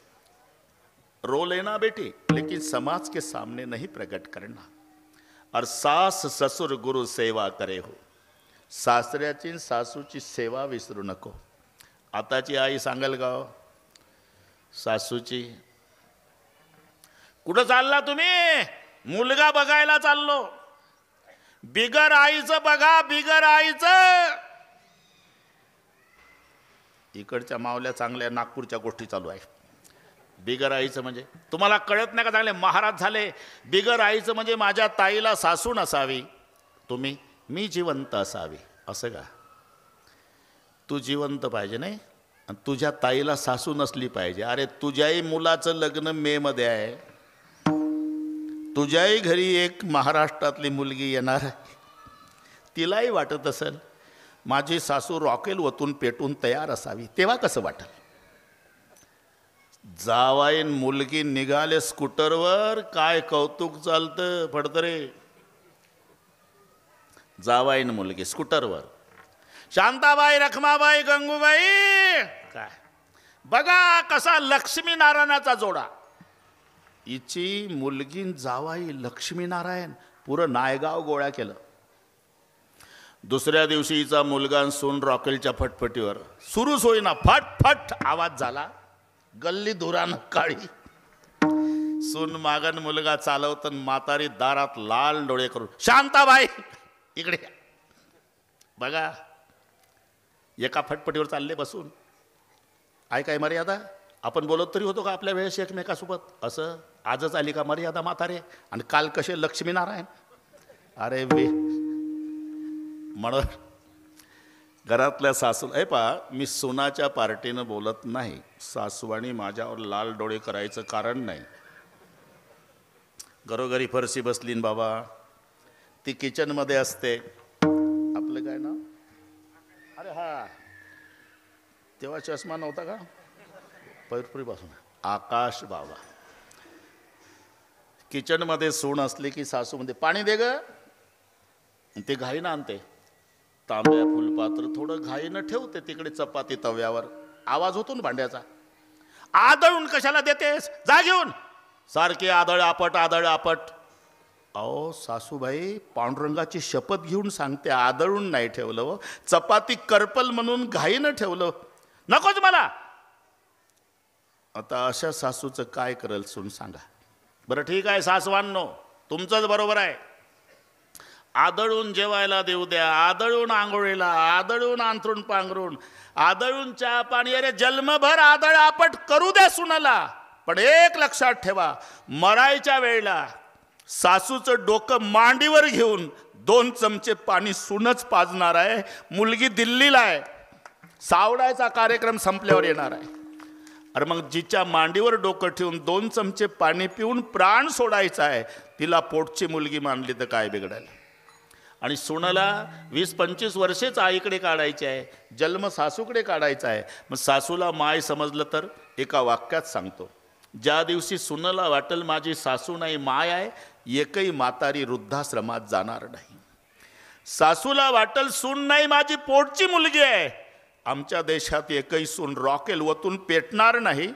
रो लेना बेटी लेकिन समाज के सामने नहीं प्रकट करना. और सास ससुर गुरु सेवा करे हो. सासऱ्याची सासूची सेवा विसरू नको. आताची आई सांगेल का हो? सासूची, कुठं चालला तुम्ही? मुलगा बघायला चाललो. बिगर आईचं बघा, बिगर आईचं. इकडच्या मावल्या चांगल्या नागपूरच्या गोष्टी चालू आहे. बिगर आईचं म्हणजे तुम्हाला कळत नाही का? चांगले महाराज झाले. बिगर आईचं म्हणजे माझ्या ताईला सासू नसावी, तुम्ही मी जिवंत असावी, असं का? तू जिवंत पाहिजे नाही, आणि तुझ्या ताईला सासू नसली पाहिजे. अरे तुझ्याही मुलाचं लग्न मे मध्ये आहे, तुझ्याही घरी एक महाराष्ट्रातली मुलगी येणार आहे. तिलाही वाटत असेल माझी सासू रॉकेल ओतून पेटून तयार असावी, तेव्हा कसं वाटेल? जावाईन मुलगी निघाले स्कूटरवर, काय कौतुक चालतं फडतरे. जावाईन मुलगी स्कूटरवर, शांताबाई, रखमाबाई, गंगूबाई, काय बघा कसा लक्ष्मीनारायणाचा जोडा. हिची मुलगी जावाई लक्ष्मीनारायण, पुरं नायगाव गोळ्या केलं. दुसऱ्या दिवशी हिचा मुलगा सून रॉकेलच्या फटफटीवर, सुरूच होईना, फट फट आवाज झाला. गल्ली धुरानं काळी. सून मागन, मुलगा चालवतन, म्हातारी दारात लाल डोळे करून, शांताबाई इकडे बघा. एका फटफटीवर चालले बसून. आहे काय मर्यादा? आपण बोलत तरी होतो का आपल्या वेळेस एकमेकासोबत? असं आजच आली का मर्यादा म्हातारे? आणि काल कसे लक्ष्मीनारायण. अरे वे, म्हणून घरातल्या सासू, हे पहा, मी सुनाच्या पार्टीनं बोलत नाही. सासूवाणी माझ्यावर लाल डोळे करायचं कारण नाही. घरोघरी फरशी बसली न बाबा, ती किचनमध्ये असते. आपलं काय ना, अरे हा तेव्हा चष्मा नव्हता का? पैरपुरीपासून आकाश बाबा. किचनमध्ये सून असली की सासू म्हणते पाणी दे ग. ते घाईनं आणते. तांब्या फुलपात्र थोडं घाईनं ठेवते तिकडे चपाती तव्यावर. आवाज होतो ना भांड्याचा. आदळून कशाला देतेस? जा घेऊन. सारखे आदळ आपट, आदळ आपट. अहो सासूबाई, पांडुरंगाची शपथ घेऊन सांगते, आदळून नाही ठेवलं हो. चपाती करपल म्हणून घाईनं ठेवलं. नकोच मला. आता अशा सासूचं काय करेल सून सांगा बरं? ठीक आहे सासवांनो, तुमचंच बरोबर आहे. आदळून जेवायला देऊ द्या, आदळून आंघोळीला, आदळून अंथरूण पांघरून, आदळून चहा पाणी, अरे जन्मभर आदळ आपट करू द्या सुनाला. पण एक लक्षात ठेवा, मरायच्या वेळेला सासूचं डोकं मांडीवर घेऊन 2 चमचे पाणी सूनच पाजणार आहे. मुलगी दिल्लीला आहे, सावडायचा कार्यक्रम संपल्यावर येणार आहे. अरे मग जिच्या मांडीवर डोकं ठेवून 2 चमचे पाणी पिऊन प्राण सोडायचा आहे, तिला पोटची मुलगी मानली तर काय बिघडेल? आणि सुनाला 20-25 वर्षेच आईकडे काढायचे आहे, जन्म सासूकडे काढायचा आहे. मग सासूला माय समजलं तर एका वाक्यात सांगतो, ज्या दिवशी सुनाला वाटेल माझी सासू नाही माय आहे, एकही म्हातारी वृद्धाश्रमात जाणार नाही. सासूला वाटेल सून नाही माझी पोटची मुलगी आहे, आमच्या देशात एकही सून रॉकेल वतून पेटणार नाही.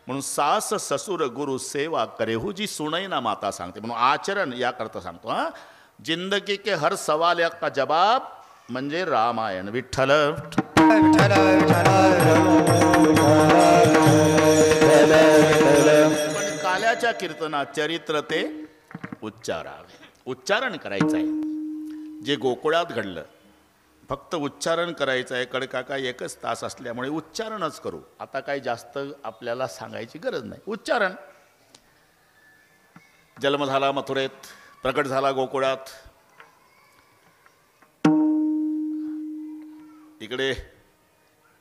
म्हणून सास ससुर गुरु सेवा करे हो जी सुनई ना माता सांगते. म्हणून आचरण याकरता सांगतो. हां, जिंदगी के हर सवाल का जवाब म्हणजे रामायण. विठ्ठल विठ्ठल विठ्ठल विठ्ठल विठ्ठल. पण काल्याच्या कीर्तनात चरित्र ते उच्चारावे, उच्चारण करायचं आहे. जे गोकुळात घडलं फक्त उच्चारण करायचं आहे. कडकाका एकच तास असल्यामुळे उच्चारणच करू. आता काही जास्त आपल्याला सांगायची गरज नाही. उच्चारण. जन्म झाला मथुरेत, प्रकट झाला गोकुळात. इकडे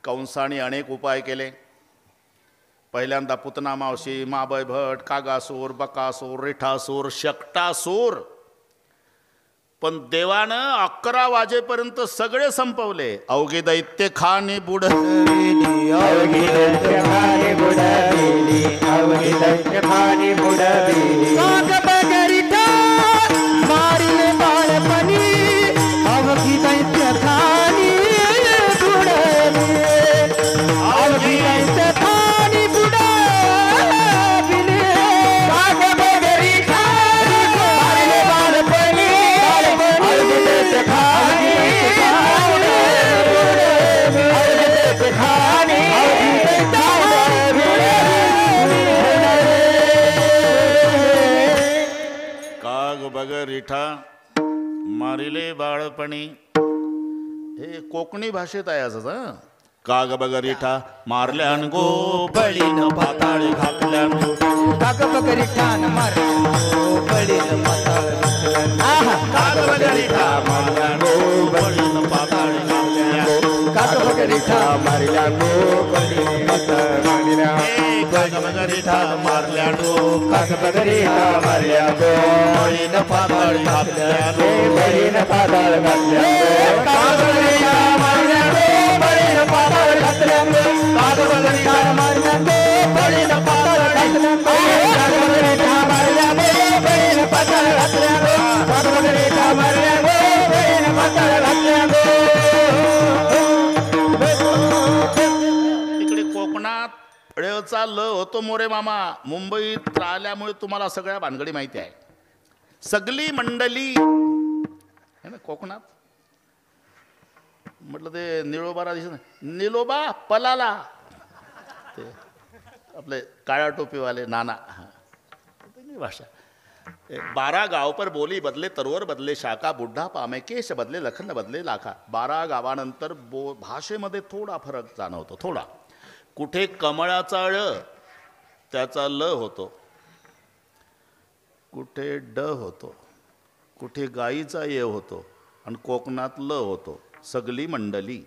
कंसाने अनेक उपाय केले. पहिल्यांदा पुतना मावशी, माबय भट, कागासूर, बकासूर, रिठासूर, शकटासूर. पण देवानं 11 वाजेपर्यंत सगळे संपवले. अवघे दैत्य खाने बुडविली, अवघी दैत्य खाने बुडविली, अवघी दैत्य खाने बुडविली. काग बगरिठा मारिले बाळपणी, अवघी दैत्य खानी बुडविली, अवघी दैत्य खानी बुडविली. काग बगरिठा मारिले बाळपणी, अवघी दैत्य खानी बुडविली, अवघी दैत्य खानी काग बगरिठा मारिले बाळपणी. हे कोकणी भाषेत आहे असं. काग बगरिठा मारल्यान गो, बळीन पाताळ घातल्यान गो. काग बगरिठान मारल्यान बळीन पाताळ घातल्यान. काग बगरिठा मारल्यान गो, बळीन पाताळ घातल्यान गो. काग बगरिठा मारिल्यान गो, बळीन पाताळ घातल्यान गो. काग बगरिठा मारल्यान गो, काग बगरिठा मारिल्यान गो, बळीन पाताळ घातल्यान गो. बळीन पाताळ घातल्यान गो. काग बगरिठा मारल्यान गो, बळीन पाताळ घातल्यान गो. काग बगरिठा मारल्यान गो, बळीन पाताळ घातल्यान गो. काग बगरिठा मारल्यान गो, बळीन पाताळ घातल्यान गो. काग बगरिठा मारल्यान गो, बळीन पाताळ घातल्यान गो. इकडे कोकणात ळचा ल होतो मोरे मामा. मुंबईत राहिल्यामुळे तुम्हाला सगळ्या भानगडी माहिती आहे. सगली मंडली है ना कोकणात. म्हटलं ते निळोबाला दिसत नाही. निलोबा पलाला, ते आपले काळ्या टोपीवाले नाना. भाषा 12 गाव पर बोली बदले, तरवर बदले शाखा, बुड्ढा पामे केश बदले, लखन बदले लाखा. 12 गावानंतर भाषेमध्ये थोडा फरक जाणवतो. थोडा. कुठे कमळाचा ळ त्याचा ल होतो, कुठे ड होतो, कुठे गाईचा ये होतो, आणि कोकणात ल होतो. सगली मंडली.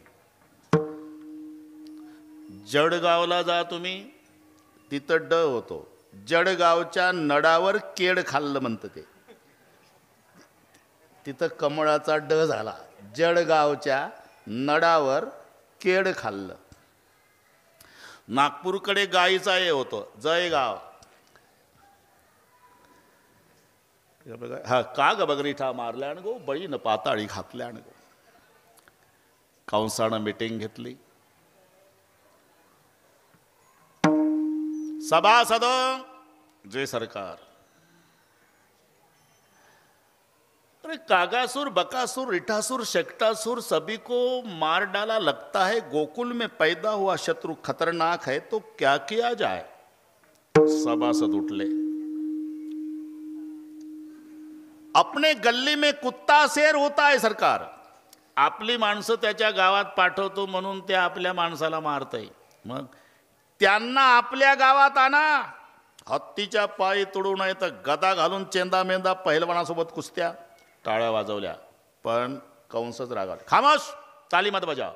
जळगावला जा तुम्ही, तिथं ड होतो. जळगावच्या नडावर केड खाल्लं म्हणतं ते. तिथं कमळाचा ड झाला. जळगावच्या नडावर केड खाल्लं. नागपूरकडे गाईचा ये होतो, जयगाव. हा काग बगरिठा मारल्यान गो, बळीन पाताळी घातल्यान गो. कंसानं मीटिंग घेतली. सभासद जय सरकार. अरे कागासुर, बकासुर, रिठासुर, शकटासुर सभी को मार डाला. लगता है गोकुल में पैदा हुआ शत्रु खतरनाक है, तो क्या किया जाए. सभासद उठले. अपने गल्ली में कुत्ता शेर होता है सरकार. आपली माणसं त्याच्या गावात पाठवतो म्हणून ते आपल्या माणसाला मारतंय. मग त्यांना आपल्या गावात आणा. हत्तीच्या पायी तुडू नये तर गदा घालून चेंदा मेंदा पहिलवानासोबत कुस्त्या. टाळ्या वाजवल्या. पण कंसच रागावला. खामोश, ताली मत बजाओ.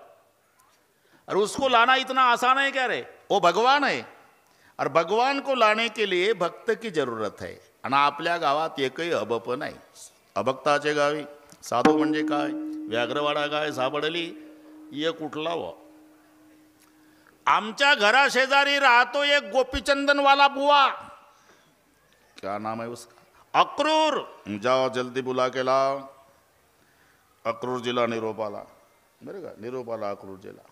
अरे उसको लाना इतना आसान है क्या रे. वो भगवान है, और भगवान को लाने के लिए भक्त की जरूरत है. आणि आपल्या गावात एकही अबप नाही. अभक्ताचे गावी साधू म्हणजे काय, व्याघ्रवाडा काय सापडली, ये कुठला व. आमच्या घरा शेजारी राहतो एक गोपीचंदनवाला बुवा. क्या नाम है उसका. अक्रूर. जाओ जल्दी बुला के लाओ. अक्रूर जिला निरोपाला. बरं का, निरोपाला अक्रूर जिला.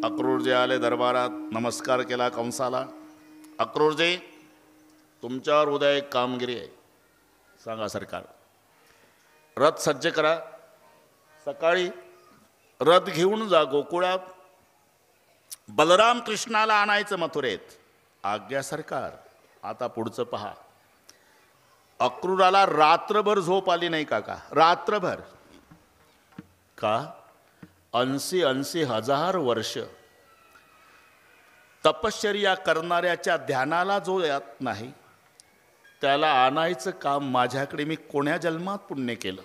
अक्रूरजी आले दरबारात. नमस्कार केला कंसाला. अक्रूरजी, तुमच्यावर उद्या एक कामगिरी आहे. सांगा सरकार. रथ सज्ज करा. सकाळी रथ घेऊन जा गोकुळात. बलराम कृष्णाला आणायचं मथुरेत. आज्ञा सरकार. आता पुढचं पहा. अक्रूराला रात्रभर झोप आली नाही काका, रात्रभर. का? 80 हजार वर्ष तपश्चर्या करणाऱ्याच्या ध्यानाला जो येत नाही त्याला आणायचं काम माझ्याकडे मी कोण्या जन्मात पुण्य केलं.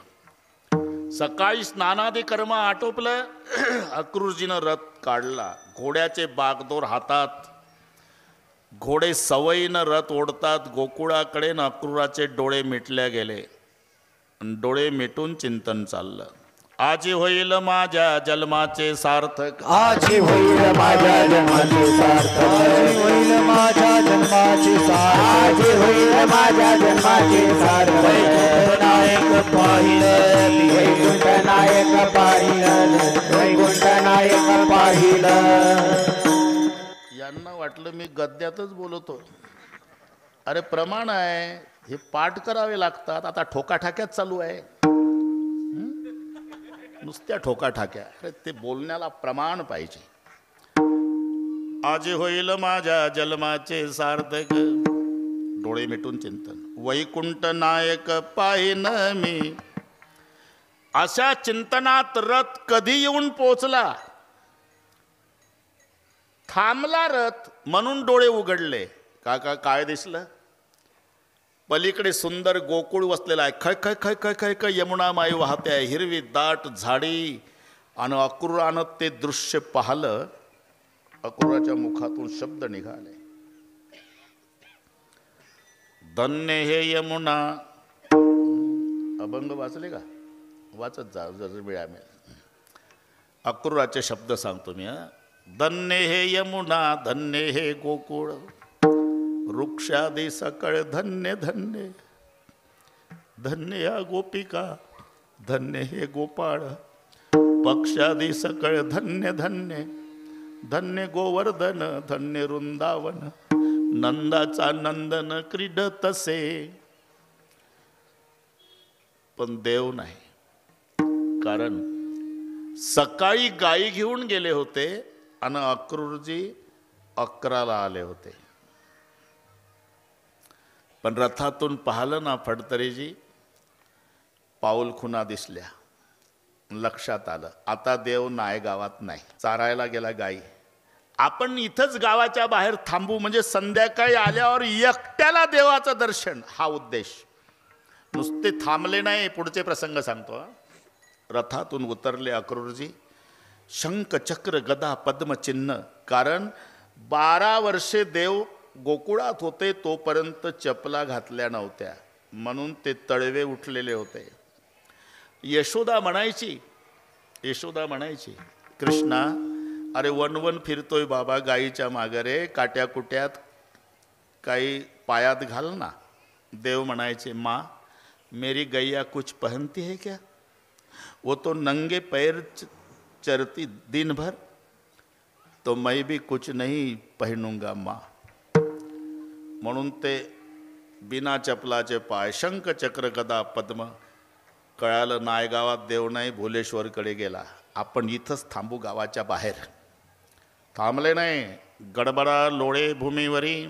सकाळी स्नानादी कर्म आटोपलं. अक्रूरजीनं रथ काढला. घोड्याचे बागदोर हातात. घोडे सवयीनं रथ ओढतात गोकुळाकडे. न अक्रूराचे डोळे मिटल्या गेले. डोळे मिटून चिंतन चाललं. आजी होईल माझ्या जन्माचे सार्थक. आजी होईल माझ्या जन्माचे सार्थक. आजी होईल माझ्या जन्माचे सार्थक. आजी होईल माझ्या जन्माचे सार्थक. वैकुंठ नायक पाहिलं. वैकुंठ नायक पाहिलं. वैकुंठ नायक पाहिलं. यांना वाटलं मी गद्यातच बोलतो. अरे प्रमाण आहे, हे पाठ करावे लागतात. आता ठोकाठाक्यात चालू आहे, नुसत्या ठोकाठाक्या. अरे ते बोलण्याला प्रमाण पाहिजे. आजी होईल माझ्या जन्माचे सार्थक. डोळे मिटून चिंतन. वैकुंठ नायक पाहिन मी. अशा चिंतनात रथ कधी येऊन पोचला. थांबला रथ म्हणून डोळे उघडले. काका काय दिसलं? पलीकडे सुंदर गोकुळ वसलेला आहे. खय खय खय खय खय खय यमुना माई वाहते आहे. हिरवी दाट झाडी. आणि अक्रूरानं ते दृश्य पाहिलं. अक्रूराच्या मुखातून शब्द निघाले. धन्य हे यमुना. अभंग वाचले का? वाचत जा जर वेळा मिळेल. अक्रूराचे शब्द सांगतो मी. धन्य हे यमुना. धन्य हे गोकुळ. वृक्षादी सकळ धन्य धन्य. धन्य या गोपिका. धन्य हे गोपाळ. पक्षादी सकळ धन्य धन्य. धन्य गोवर्धन. धन्य वृंदावन. नंदाचा नंदन क्रीडतसे. पण देव नाही. कारण सकाळी गायी घेऊन गेले होते आणि अक्रूरजी 11ला आले होते. पण रथातून पाहिलं ना फडतरीजी, पाऊल खुणा दिसल्या. लक्षात आलं आता देव नाय गावात नाही. चारायला गेला गाई. आपण इथंच गावाच्या बाहेर थांबू म्हणजे संध्याकाळी आल्यावर एकट्याला देवाचं दर्शन. हा उद्देश. नुसते थांबले नाही. पुढचे प्रसंग सांगतो. रथातून उतरले अक्रूरजी. शंख चक्र गदा पद्मचिन्ह. कारण 12 वर्षे देव गोकुळात होते तोपर्यंत चपला घातल्या नव्हत्या म्हणून ते तळवे उठलेले होते. यशोदा म्हणायची कृष्णा अरे वनवन फिरतोय बाबा गाईच्या मागरे. काट्या कुट्यात काही पायात घाल ना. देव म्हणायचे माँ मेरी गैया कुछ पहनती है क्या? वो तो नंगे पैर चरती दिन भर. तो मैं भी कुछ नहीं पहनूंगा माँ. म्हणून ते बिना चपलाचे पाय. शंख चक्र गदा पद्म. कळालं नायगावात देव नाही. भोलेश्वरकडे गेला. आपण इथंच थांबू गावाच्या बाहेर. थांबले नाही. गडबडा लोळे भूमीवरी.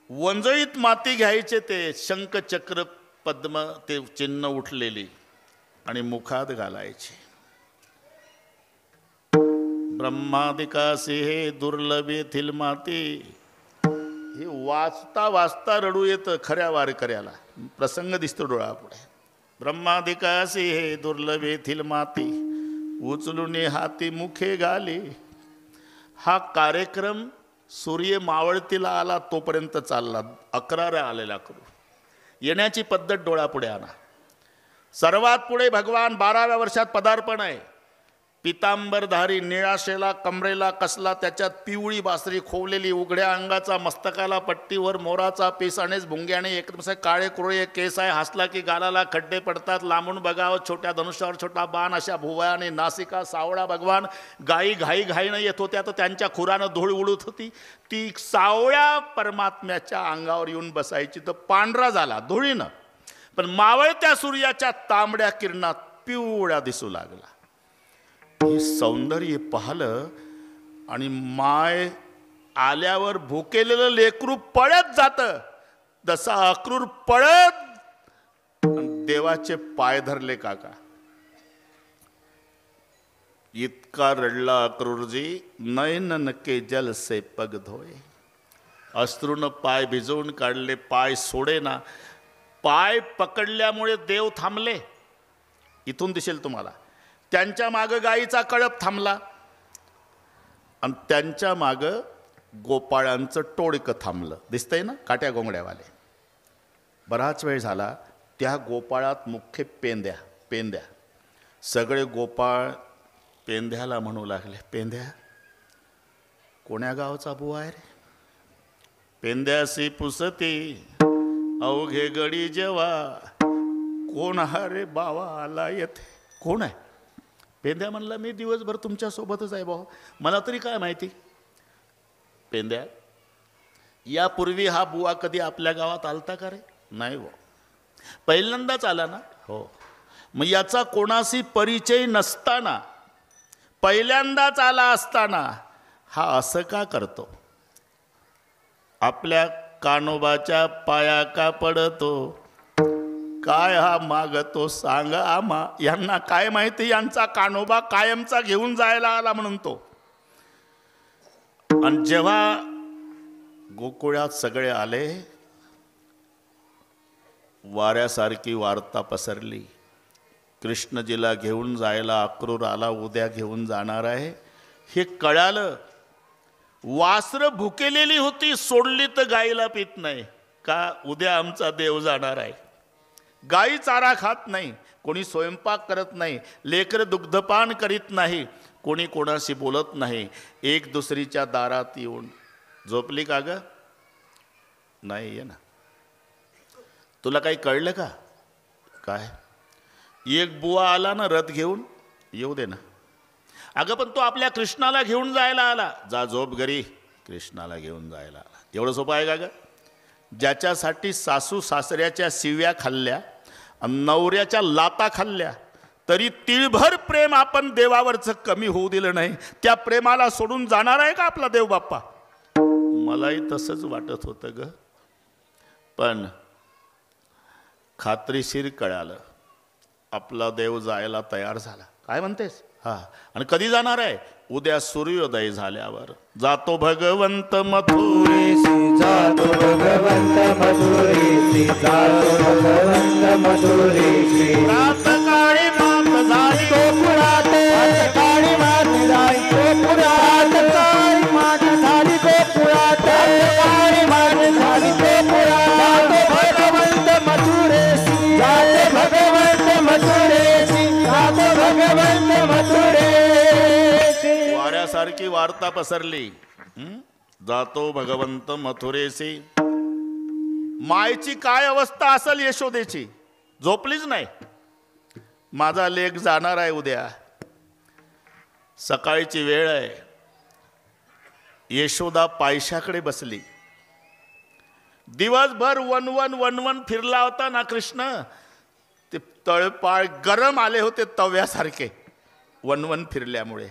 वंजळीत माती घ्यायचे ते शंख चक्र पद्म ते चिन्ह उठलेली आणि मुखात घालायचे. ब्रह्मादिकासी हे दुर्लभ येथील माती. हे वाचता वाचता रडू येतं खऱ्या वारकऱ्याला. प्रसंग दिसतो डोळ्यापुढे. ब्रह्मादिकासी हे दुर्लभ येथील माती. उचलून हाती मुखे घाली. हा कार्यक्रम सूर्य मावळतीला आला तोपर्यंत चालला. 11 आलेला करू. येण्याची पद्धत डोळ्यापुढे आणा. सर्वात पुढे भगवान 12व्या वर्षात पदार्पण आहे. पितांबरधारी निळाशेला कमरेला कसला त्याच्यात पिवळी बासरी खोवलेली. उघड्या अंगाचा मस्तकाला पट्टीवर मोराचा पीस आणि भुंग्याने एकदम काळे कुरळे केस आहे. हसला की गालाला खड्डे पडतात. लांबून बघावं छोट्या धनुष्यावर छोटा बाण. अशा भुवयाने नासिका सावळा भगवान. गायी घाईनं येत होत्या तर त्यांच्या खुरानं धूळ उडत होती. ती सावळ्या परमात्म्याच्या अंगावर येऊन बसायची तर पांढरा झाला धुळीनं. पण मावळत्या सूर्याच्या तांबड्या किरणात पिवळा दिसू लागला. हे सौंदर्य पाहलं आणि माय आल्यावर भुकेलेलं लेकरू पळत जातं, जसा अक्रूर पळत देवाचे पाय धरले काका. इतका रडला अक्रूरजी, नयन के जल से पग धोए. अश्रूनं पाय भिजवून काढले, पाय सोडे ना. पाय पकडल्यामुळे देव थांबले. इथून दिसेल तुम्हाला. त्यांच्या मागं गाईचा कळप थांबला आणि त्यांच्या मागं गोपाळांचं टोळकं थांबलं. दिसतंय ना, काट्या गोंगड्यावाले. बराच वेळ झाला. त्या गोपाळात मुख्य पेंद्या. सगळे गोपाळ पेंद्याला म्हणू लागले, पेंद्या कोण्या गावचा बुवा आहे रे? पेंद्यासी पुसती अवघे गडी जेव्हा, कोण हा रे बावा आला येथे? कोण आहे? पेंद्या म्हणला, मी दिवसभर तुमच्या सोबतच आहे भाऊ, मला तरी काय माहिती. पेंद्या, यापूर्वी हा बुवा कधी आपल्या गावात आलता का रे? नाही भाऊ. पहिल्यांदाच आला ना? हो. मग याचा कोणाशी परिचय नसताना, पहिल्यांदाच आला असताना हा असं का करतो? आपल्या कानोबाच्या पाया का पडतो? काय हा मागतो सांगा आम्हा. यांना काय माहिती, यांचा कानोबा कायमचा घेऊन जायला आला म्हणून तो. आणि जेव्हा गोकुळात सगळे आले, वाऱ्यासारखी वार्ता पसरली. कृष्णजीला घेऊन जायला अक्रूर आला, उद्या घेऊन जाणार आहे हे कळालं. वासरं भुकेलेली होती, सोडली तर गाईला पित नाही का? उद्या आमचा देव जाणार आहे. गाई चारा खात नाही, कोणी स्वयंपाक करत नाही, लेकरं दुग्धपान करीत नाही, कोणी कोणाशी बोलत नाही. एक दुसरीच्या दारात येऊन झोपली का ग? नाही ये ना. तुला काही कळलं का? काय? एक बुवा आला ना रथ घेऊन, येऊ दे ना. अगं पण तो आपल्या कृष्णाला घेऊन जायला आला. जा झोप घरी, कृष्णाला घेऊन जायला आला. एवढं सोपं आहे का ग? ज्याच्यासाठी सासू सासऱ्याच्या शिव्या खाल्ल्या, नवऱ्याच्या लाता खाल्ल्या, तरी तिळभर प्रेम आपण देवावरचं कमी होऊ दिलं नाही, त्या प्रेमाला सोडून जाणार आहे का आपला देव बाप्पा? मलाही तसंच वाटत होतं ग. पण खात्रीशीर कळालं, आपला देव जायला तयार झाला. काय म्हणतेस? हा. आणि कधी जाणार आहे? उद्या सूर्योदय झाल्यावर. जातो भगवंत मथुरेसी, जातो भगवंत मथुरेसी, जातो भगवंत मथुरेसी. प्रातकाळी मात झाली गोकुळात, प्रातकाळी मात झाली गोकुळात, प्रातकाळी मात झाली गोकुळात, प्रातकाळी मात झाली गोकुळात. जातो भगवंत मथुरेसी, जातो भगवंत मथुरेसी, जातो भगवंत मथुरेसी. वाऱ्यासारखी वार्ता पसरली. जातो भगवंत मथुरेसी. मायची काय अवस्था असेल यशोदेची? झोपलीच नाही. माझा लेक जाणार आहे उद्या, सकाळची वेळ आहे. यशोदा पायशाकडे बसली. दिवसभर वनवन फिरला होता ना कृष्ण. ते तळपाळ गरम आले होते तव्यासारखे वनवन फिरल्यामुळे.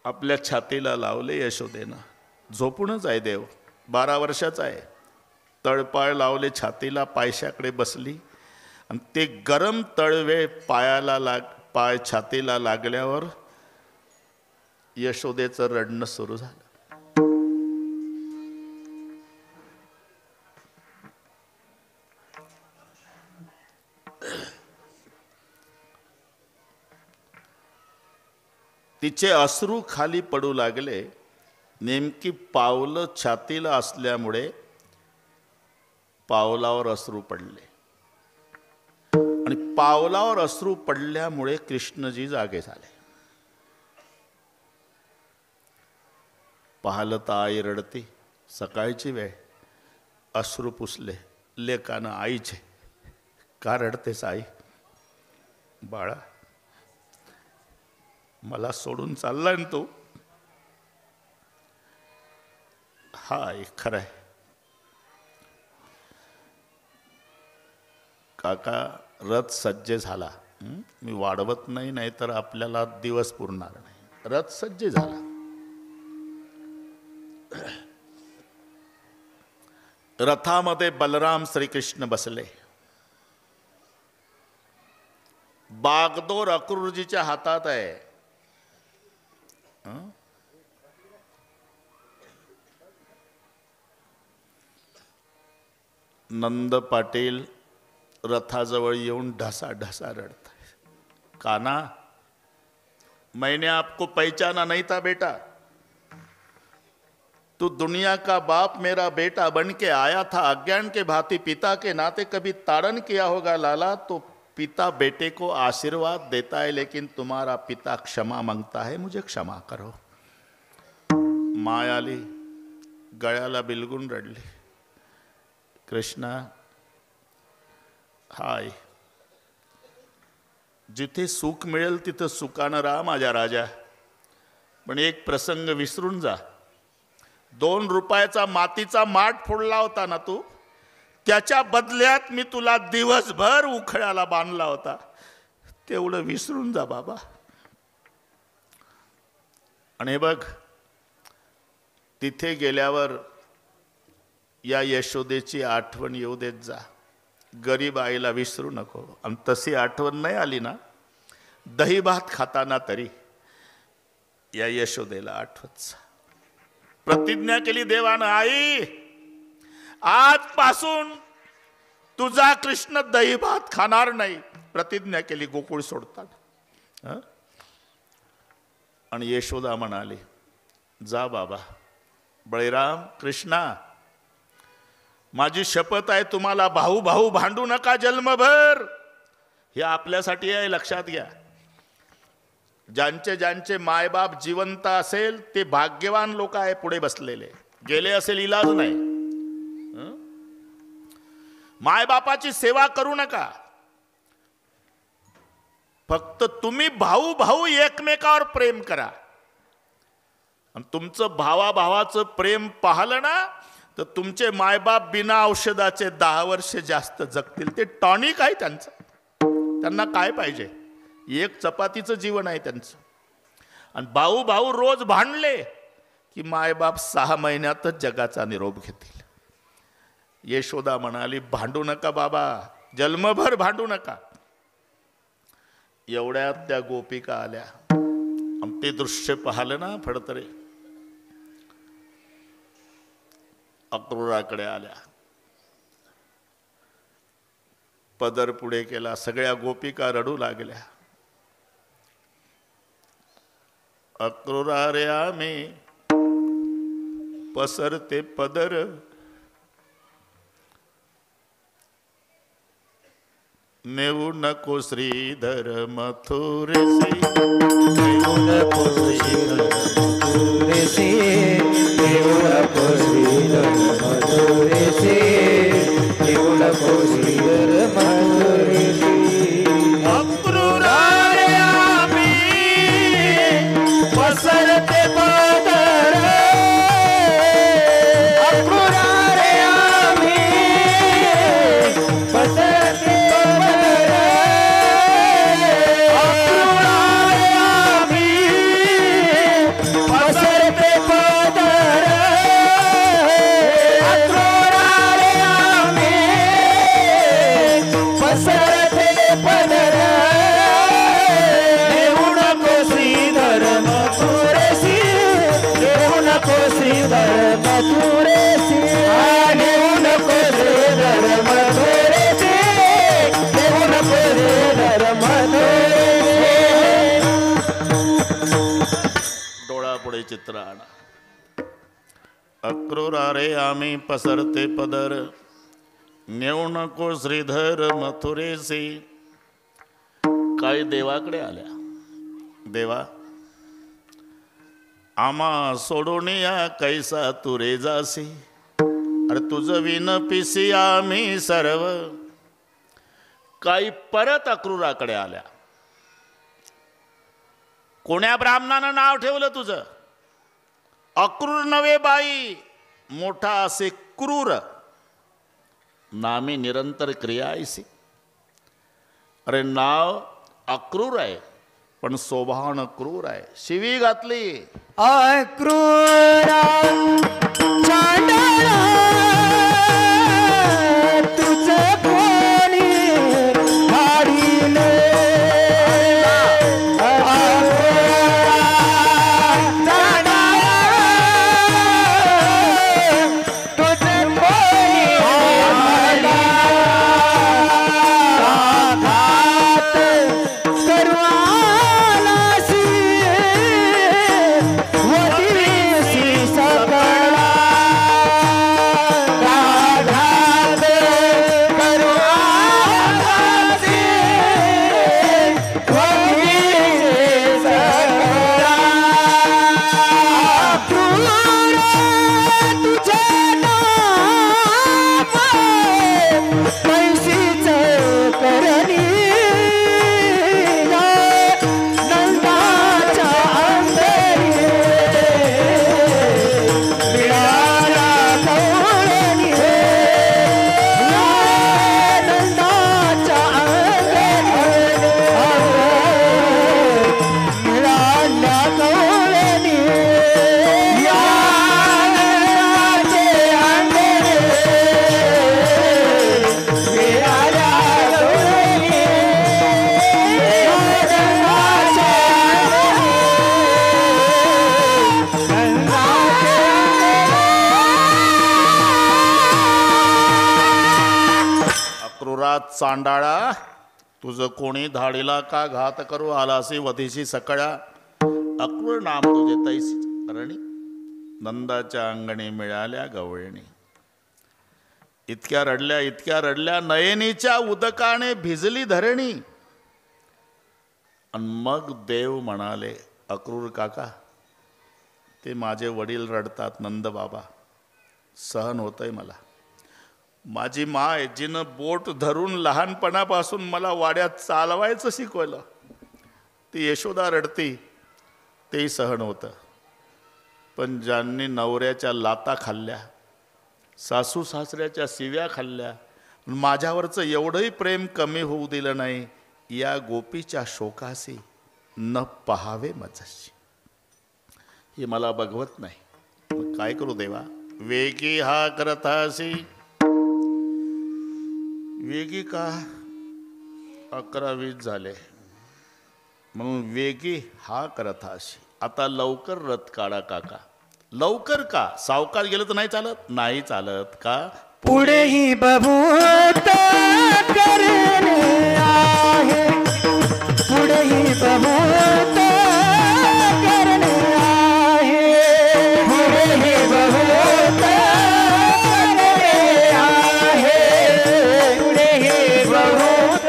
आपल्या छातीला लावले यशोदेनं. झोपूनच आहे देव, 12 वर्षाचा आहे. तळपाळ लावले छातीला, पायशाकडे बसली आणि ते गरम तळवे पाय छातीला लागल्यावर यशोदेचं रडणं सुरू झालं. तिचे अश्रू खाली पडू लागले. नेमकी पावलं छातीला असल्यामुळे पावलावर अश्रू पडले आणि पावलावर अश्रू पडल्यामुळे कृष्णजी जागे झाले. पाहिलं तर आई रडते. सकाळची वेळ. अश्रू पुसले लेकानं आईचे. का रडतेस आई? बाळा, मला सोडून चाललाय ना तू? हा खरं आहे काका. रथ सज्ज झाला. मी वाढवत नाही, नाही तर आपल्याला दिवस पुरणार नाही. रथ सज्ज झाला. रथामध्ये बलराम श्रीकृष्ण बसले. बागदोर अक्रूरजीच्या हातात आहे. नंद पाटील रथाजवळ येऊन ढसा ढसा रडत आहे. काना, मैंने आपको पहचाना नहीं था बेटा. तू दुनिया का बाप मेरा बेटा बन के आया था. अज्ञान के भांति पिता के नाते कभी ताड़न किया होगा लाला, तो पिता बेटे को आशीर्वाद देता है, लेकिन तुम्हारा पिता क्षमा मांगता है, मुझे क्षमा करो. माय आली, गळ्याला बिलगून रडली. कृष्णा, हाय, जिथे सुख मिळेल तिथं सुखानं राहा माझ्या राजा, पण एक प्रसंग विसरून जा. 2 रुपयाचा मातीचा माठ फोडला होता ना तू, त्याच्या बदल्यात मी तुला दिवसभर उखळ्याला बांधला होता, तेवढं विसरून जा बाबा. आणि हे बघ, तिथे गेल्यावर या यशोदेची आठवण येऊ देत जा. गरीब आईला विसरू नको. आणि तशी आठवण नाही आली ना, दही भात खाताना तरी या यशोदेला आठवत जा. प्रतिज्ञा केली देवानं, आई आजपासून तुझा कृष्ण दही भात खाणार नाही. प्रतिज्ञा केली गोकुळ सोडताना. आणि यशोदा म्हणाली, जा बाबा. बळीराम, कृष्णा, माझी शपथ आहे, तुम्हाला भाऊ भाऊ भांडू नका जन्मभर. हे आपल्यासाठी आहे, लक्षात घ्या. ज्यांचे ज्यांचे मायबाप जिवंत असेल ते भाग्यवान लोक आहे पुढे बसलेले. गेले असेल इलाज नाही. मायबापाची सेवा करू नका. फक्त तुम्ही भाऊ भाऊ एकमेकावर प्रेम करा. आणि तुमचं भावाभावाचं प्रेम पाहिलं ना, तर तुमचे मायबाप बिना औषधाचे 10 वर्ष जास्त जगतील. ते टॉनिक आहे त्यांचं. त्यांना काय पाहिजे? एक चपातीचं जीवन आहे त्यांचं. आणि भाऊ भाऊ रोज भांडले की मायबाप 6 महिन्यातच जगाचा निरोप घेतील. यशोदा म्हणाली, भांडू नका बाबा, जन्मभर भांडू नका. एवढ्यात त्या गोपिका आल्या. आणि ते दृश्य पाहिलं ना फडतरे, अक्रूराकडे आल्या. पदर पुढे केला. सगळ्या गोपिका रडू लागल्या. अक्रूरा रे आम्ही पसरते पदर, नेऊ नको श्रीधर मथुरेसी. नेऊ नको श्रीधर मथुरेसी, नेऊ नको श्रीधर मथुरेसी, नेऊ नको श्रीधर मथुरेसी. अक्रूरा रे आम्ही पसरते पदर, अक्रूरा रे आम्ही पसरते पदर, अक्रूरा रे आम्ही पसरते पदर, अक्रूरा रे आम्ही पसरते पदर. नेऊ नको श्रीधर मथुरेसी, नेऊ नको श्रीधर मथुरेसी, नेऊ नको श्रीधर मथुरेसी, नेऊ नको श्रीधर मथुरेसी. डोळ्यापुढे चित्र आणा. अक्रूरा रे आम्ही पसरते पदर, नेऊ नको श्रीधर मथुरेसी. काही देवाकडे आल्या. देवा, आम्हा सोडून या कैसा तू रे जासी. अरे तुझं विन पिसी आम्ही सर्व. काही परत अक्रूराकडे आल्या. कोण्या ब्राह्मणानं नाव ठेवलं तुझं? अक्रूर नवे बाई, मोठा असे क्रूर. नामी निरंतर क्रिया ऐसी. अरे नाव अक्रूर आहे पण स्वभावानं क्रूर आहे. शिवी घातली. अक्रूरा चांडाळा तुझं कोणी धाडिले. चांडाळा तुझं कोणी धाडीला का घात करू आलासी वधीशी सकळा. अक्रूर नाम तुझे तैसी करणी नंदाच्या अंगणी मिळाल्या गवळणी. इतक्या रडल्या नयनीच्या उदकाने भिजली धरणी. आणि मग देव म्हणाले अक्रूर काका ते माझे वडील रडतात नंद बाबा सहन होतंय मला. माझी माय जिनं बोट धरून लहानपणापासून मला वाड्यात चालवायचं शिकवलं ती यशोदा रडती तेही सहन होतं. पण ज्यांनी नवऱ्याच्या लाता खाल्ल्या सासू सासऱ्याच्या शिव्या खाल्ल्या माझ्यावरचं एवढंही प्रेम कमी होऊ दिलं नाही या गोपीच्या शोकासी न पहावे मजशी. हे मला बघवत नाही. मग काय करू देवा. वेगी हा करतासी वेगी का 11-20 झाले म्हणून वेगी हा करत अशी. आता लवकर रथ काढा काका. लवकर का सावकाश गेलं तर नाही चालत. नाही चालत का पुढेही बभूत करणे आहे. पुढेही बभूत करणे आहे. पुढेही बभूत करणे आहे. पुढेही बभूत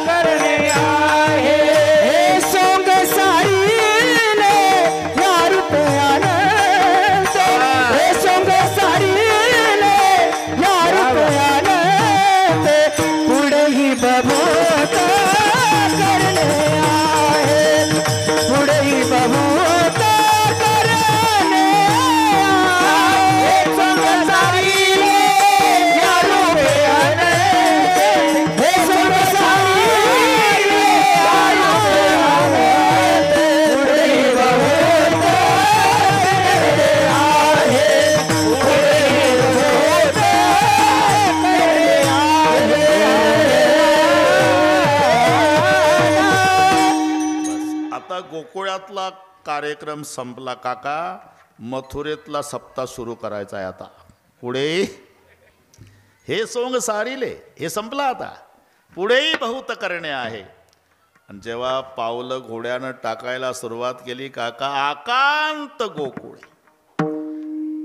करणे आहे. हे सोंग सारीले या रुपयानं हे सोंग सारीले या रुपयानं पुढेही बभूत करणे आहे. पुढेही बभूत करणे आहे. सोंग सारीले या रुपयानं हे सोंग सारीले या रुपयानं पुढेही बभूत करणे आहे. पुढेही बभूत करणे आहे. आता गोकुळातला कार्यक्रम संपला काका. मथुरेतला सप्ताह सुरू करायचा आहे आता. पुढे हे सोंग सारीले हे संपला आता. पुढेही बहुत करणे आहे. आणि जेव्हा पावलं घोड्यानं टाकायला सुरुवात केली काका आकांत गोकुळ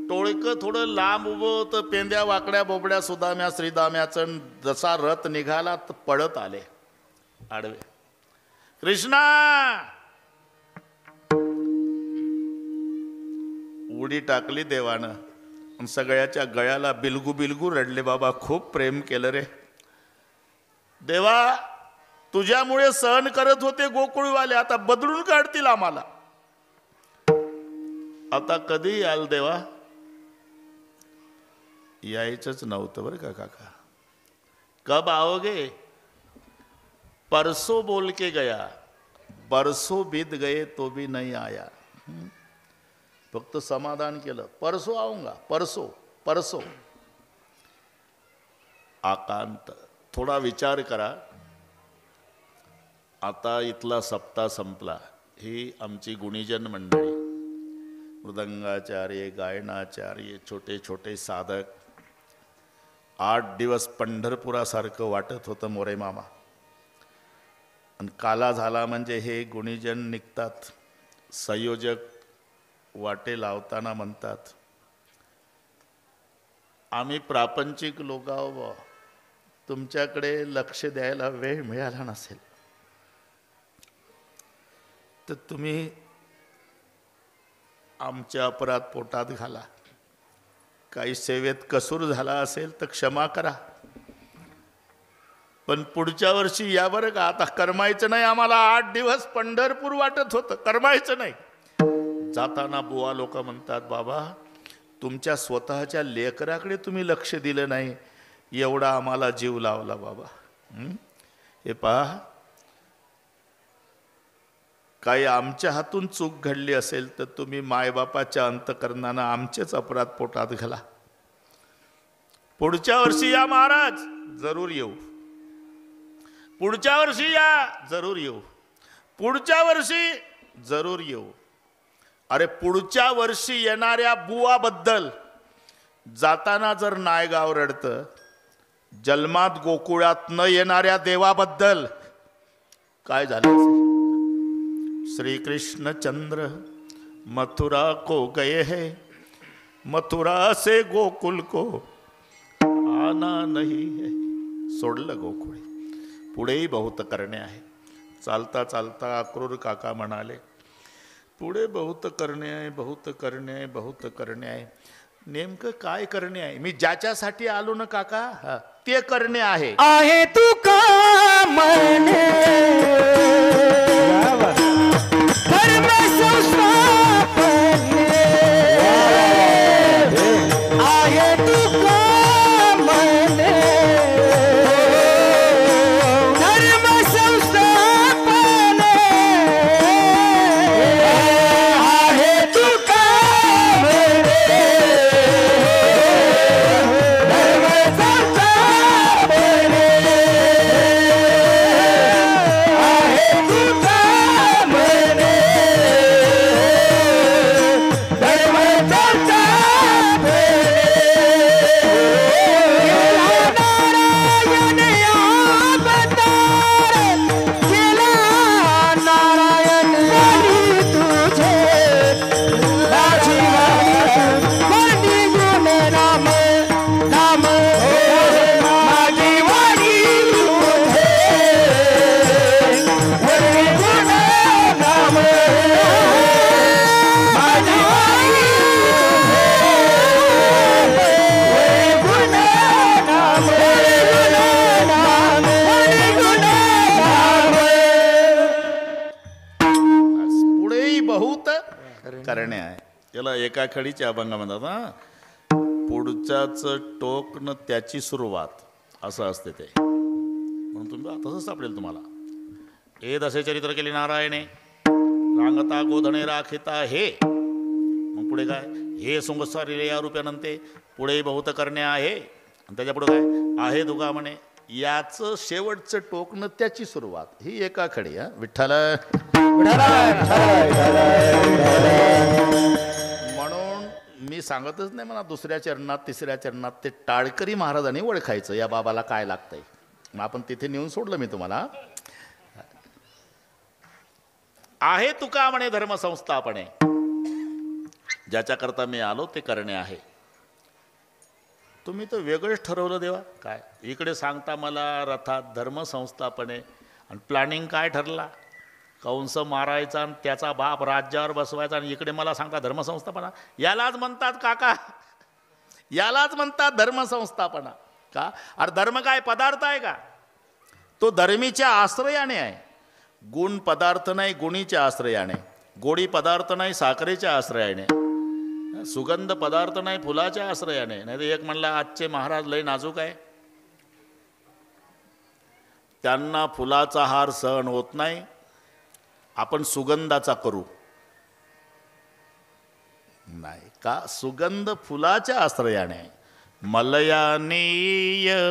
टोळकं थोडं लांब उभं होतं. पेंद्या वाकड्या बोबड्या सुदाम्या श्रीदाम्याचं जसा रथ निघाला तर पळत आले आडवे. कृष्णा उडी टाकली देवानं आणि सगळ्याच्या गळ्याला बिलगू बिलगू रडले. बाबा खूप प्रेम केलं रे देवा. तुझ्यामुळे सहन करत होते गोकुळवाले आता बदलून काढतील आम्हाला. आता कधी याल देवा. यायचंच नव्हतं बरं का काका. कब आओगे. परसों बोल के गया, बरसों बीत गए तो भी नहीं आया. फक्त समाधान केलं, परसों आऊंगा, परसों परसों. आकांत. थोडा विचार करा. आता इथला सप्ताह संपला. ही आमची गुणीजन मंडळी, मृदंगाचार्य, गायनाचार्य, छोटे छोटे साधक. 8 दिवस पंढरपुरासारखं वाटत होतं मोरे मामा. आणि काला झाला म्हणजे हे गुणीजन निघतात. संयोजक वाटे लावताना म्हणतात, आम्ही प्रापंचिक लोक आहो, तुमच्याकडे लक्ष द्यायला वेळ मिळाला नसेल तर तुम्ही आमच्या अपराध पोटात घाला. काही सेवेत कसूर झाला असेल तर क्षमा करा. पण पुढच्या वर्षी या बरं का. आता करमायचं नाही आम्हाला. 8 दिवस पंढरपूर वाटत होतं, करमायचं नाही. जाताना बुवा लोक म्हणतात, बाबा तुमच्या स्वतःच्या लेकराकडे तुम्ही लक्ष दिलं नाही, एवढा आम्हाला जीव लावला बाबा. हे पहा, काही आमच्या हातून चूक घडली असेल तर तुम्ही मायबापाच्या अंतकरणानं आमचेच अपराध पोटात घाला. पुढच्या वर्षी या महाराज, जरूर येऊ. पुढच्या वर्षी या, जरूर येऊ. पुढच्या वर्षी जरूर येऊ. अरे पुढच्या वर्षी येणाऱ्या बुवाबद्दल जाताना जर नायगाव रडतं, जन्मात गोकुळात न येणाऱ्या देवाबद्दल काय झालं. श्री कृष्ण चंद्र मथुरा को गए हैं, मथुरा से गोकुल को आना नहीं है. सोडलं गोकुळ. पुढेही बहुत करणे आहे. चालता चालता अक्रूर काका म्हणाले, पुढे बहुत करणे आहे, बहुत करणे आहे, बहुत करणे आहे. नेमकं काय करणे आहे. मी ज्याच्यासाठी आलो ना काका, ते करणे आहे. आहे तू का म्हणे धर्म संस्थापने, आहे तू का म्हणे धर्म संस्थापने, आहे तू का म्हणे धर्म संस्थापने, आहे तू का म्हणे धर्म संस्थापने. केला नारायण वाणी तुझे, माझी वाणी गुण नाम, नाम माझी वाणी तुझे, गुण नाम माझी वाणी गुण नाम, गुण नाम. पुढेही बहुत करणे आहे. त्याला एका खडीच्या अभंग म्हणतात ना, पुढच्याच टोक न त्याची सुरुवात, असं असते ते. म्हणून तुम्ही तसंच सापडेल तुम्हाला. हे दसे चरित्र केले नारायणे, रांगता गोधणे राखिता हे. मग पुढे काय, हे सुंगस्वारी या रूप्यानंते. पुढेही बहुत करणे आहे. आणि त्याच्या पुढे काय आहे तुका म्हणे. याचं शेवटचं टोक न त्याची सुरुवात. ही एका खडी. विठ्ठल. म्हणून मी सांगतच नाही म्हणा दुसऱ्या चरणात तिसऱ्या चरणात ते टाळकरी महाराजांनी ओळखायचं या बाबाला काय लागतंय. मग आपण तिथे नेऊन सोडलं मी तुम्हाला. आहे तुका म्हणे धर्मसंस्थापने, ज्याच्याकरता मी आलो ते करणे आहे. तुम्ही तर वेगळंच ठरवलं देवा. काय इकडे सांगता मला रथात धर्मसंस्थापने, आणि प्लॅनिंग काय ठरला, कंस मारायचा आणि त्याचा बाप राज्यावर बसवायचा, आणि इकडे मला सांगता धर्मसंस्थापना. यालाच म्हणतात काका, यालाच म्हणतात धर्मसंस्थापना. का? अरे धर्म काय पदार्थ आहे का? तो धर्मीच्या आश्रयाने आहे. गुण पदार्थ नाही, गुणीच्या आश्रयाने. गोडी पदार्थ नाही, साखरेच्या आश्रयाने. सुगंध पदार्थ नाही, फुलाच्या आश्रयाने. नाही तर एक म्हणला आजचे महाराज लय नाजूक आहे, त्यांना फुलाचा हार सहन होत नाही, आपण सुगंधाचा करू. नाही का, सुगंध फुलाच्या आश्रयाने. मलयानी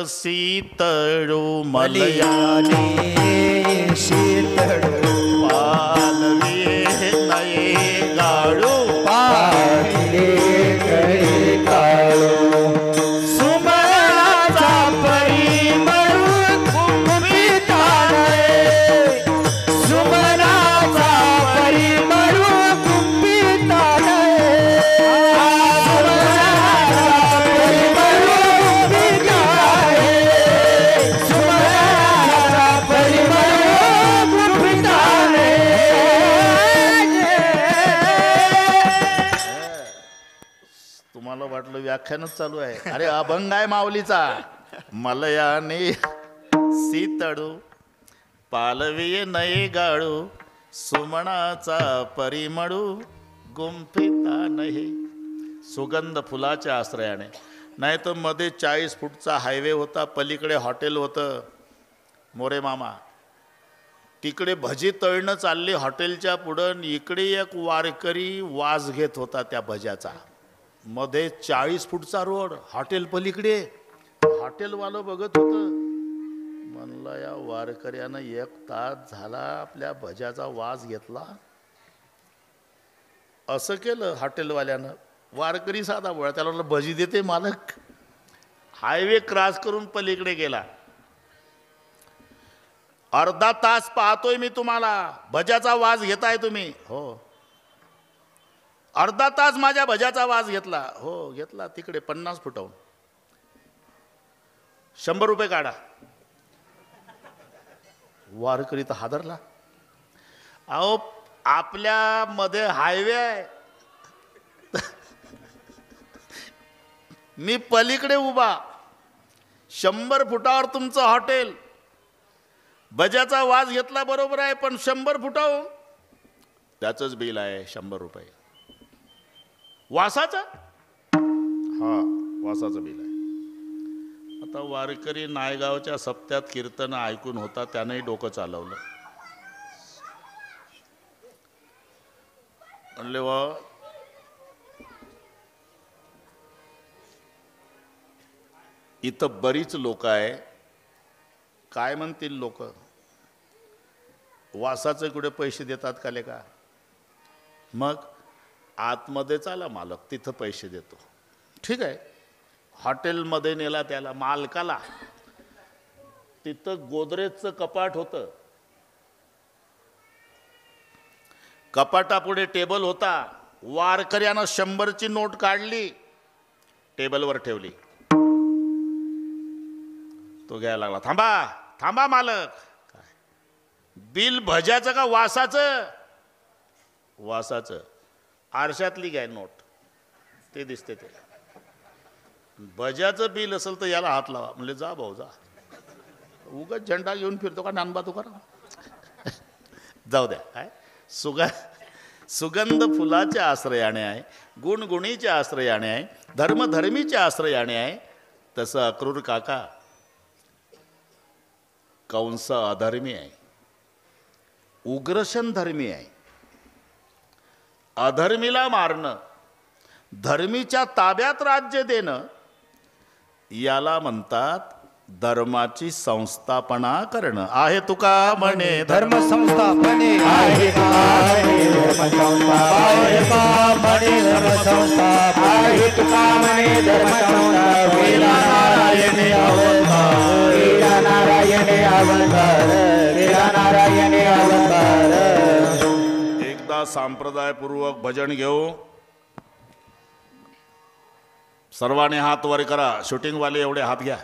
शीतळू मलयानी शीतळू पालवी नये गाळू पाहिले गळे काळू सुमनाचा परिमळ कुंभिताने सुमनाचा परिमळ कुंभिताने तुम्हाला वाटलं व्याख्यानच चालू आहे. अरे अभंग आहे माऊलीचा. मलयाने शीतळू पालवी नये गाळू सुमनाचा परिमळू गुंफिता नाही. सुगंध फुलाच्या आश्रयाने. नाही तर मध्ये 40 फूटचा हायवे होता, पलीकडे हॉटेल होतं मोरे मामा. तिकडे भजी तळणं चालली हॉटेलच्या पुढं, इकडे एक वारकरी वास घेत होता त्या भज्याचा. मध्ये 40 फूटचा रोड, हॉटेल पलीकडे. हॉटेलवालं बघत होतं, म्हणलं या वारकऱ्यानं 1 तास झाला आपल्या भज्याचा वास घेतला. असं केलं हॉटेलवाल्यानं. वारकरी साधा बोळा, त्याला म्हटलं भजी देते मालक. हायवे क्रॉस करून पलीकडे गेला. अर्धा तास पाहतोय मी तुम्हाला, भज्याचा वास घेताय तुम्ही? हो. अर्धा तास माझ्या भज्याचा वास घेतला? हो घेतला. तिकडे 50 फुटाहून. 100 रुपये काढा. वारकरी तर हादरला. अहो आपल्या मध्ये हायवे आहे, मी पलीकडे उभा, 100 फुटावर तुमचं हॉटेल. भज्याचा वास घेतला बरोबर आहे, पण 100 फुटाहून त्याचंच बिल आहे 100 रुपये. वासाचा? हा, वासाचं बिल आहे. आता वारकरी नायगावच्या सप्त्यात कीर्तन ऐकून होता, त्यानंही डोकं चालवलं. म्हणले वा, इथं बरीच लोक आहे, काय म्हणतील लोक, वासाचे कुठे पैसे देतात का लेका? मग आतमध्ये चाला मालक, तिथं पैसे देतो. ठीक आहे. हॉटेलमध्ये नेला त्याला, मालकाला. तिथं गोदरेजचं कपाट होतं. कपाटापुढे टेबल होता. वारकऱ्यानं 100ची नोट काढली, टेबलवर ठेवली. तो घ्यायला लागला. थांबा थांबा मालक. काय बिल भज्याचं का वासाचं? वासाचं. आरशातली घ्याय नोट, ते दिसते ते. भज्याचं बिल असेल तर याला हात लावा. म्हणजे जा भाऊ जा, उगाच झेंडा घेऊन फिरतो का नानबा तू करा. जाऊ द्या. काय सुगंध फुलाच्या आश्रयाने आहे, गुणगुणीच्या आश्रयाने आहे, धर्मधर्मीच्या आश्रयाने आहे. तसं अक्रूर काका कंस अधर्मी आहे, उग्रशन धर्मी आहे. अधर्मीला मारणं, धर्मीच्या ताब्यात राज्य देणं, याला म्हणतात धर्माची संस्थापना करणं. आहे तुका म्हणे धर्म संस्थापने आहे का म्हणे धर्म संस्था आहे तुका म्हणे धर्म संस्था. वेला नारायणे अवतार, वेला नारायणे अवतार, वेला नारायणे अवतार. एकदा संप्रदायपूर्वक भजन घेऊ. सर्वांनी हात वर करा. शूटिंगवाले एवढे हात घ्या.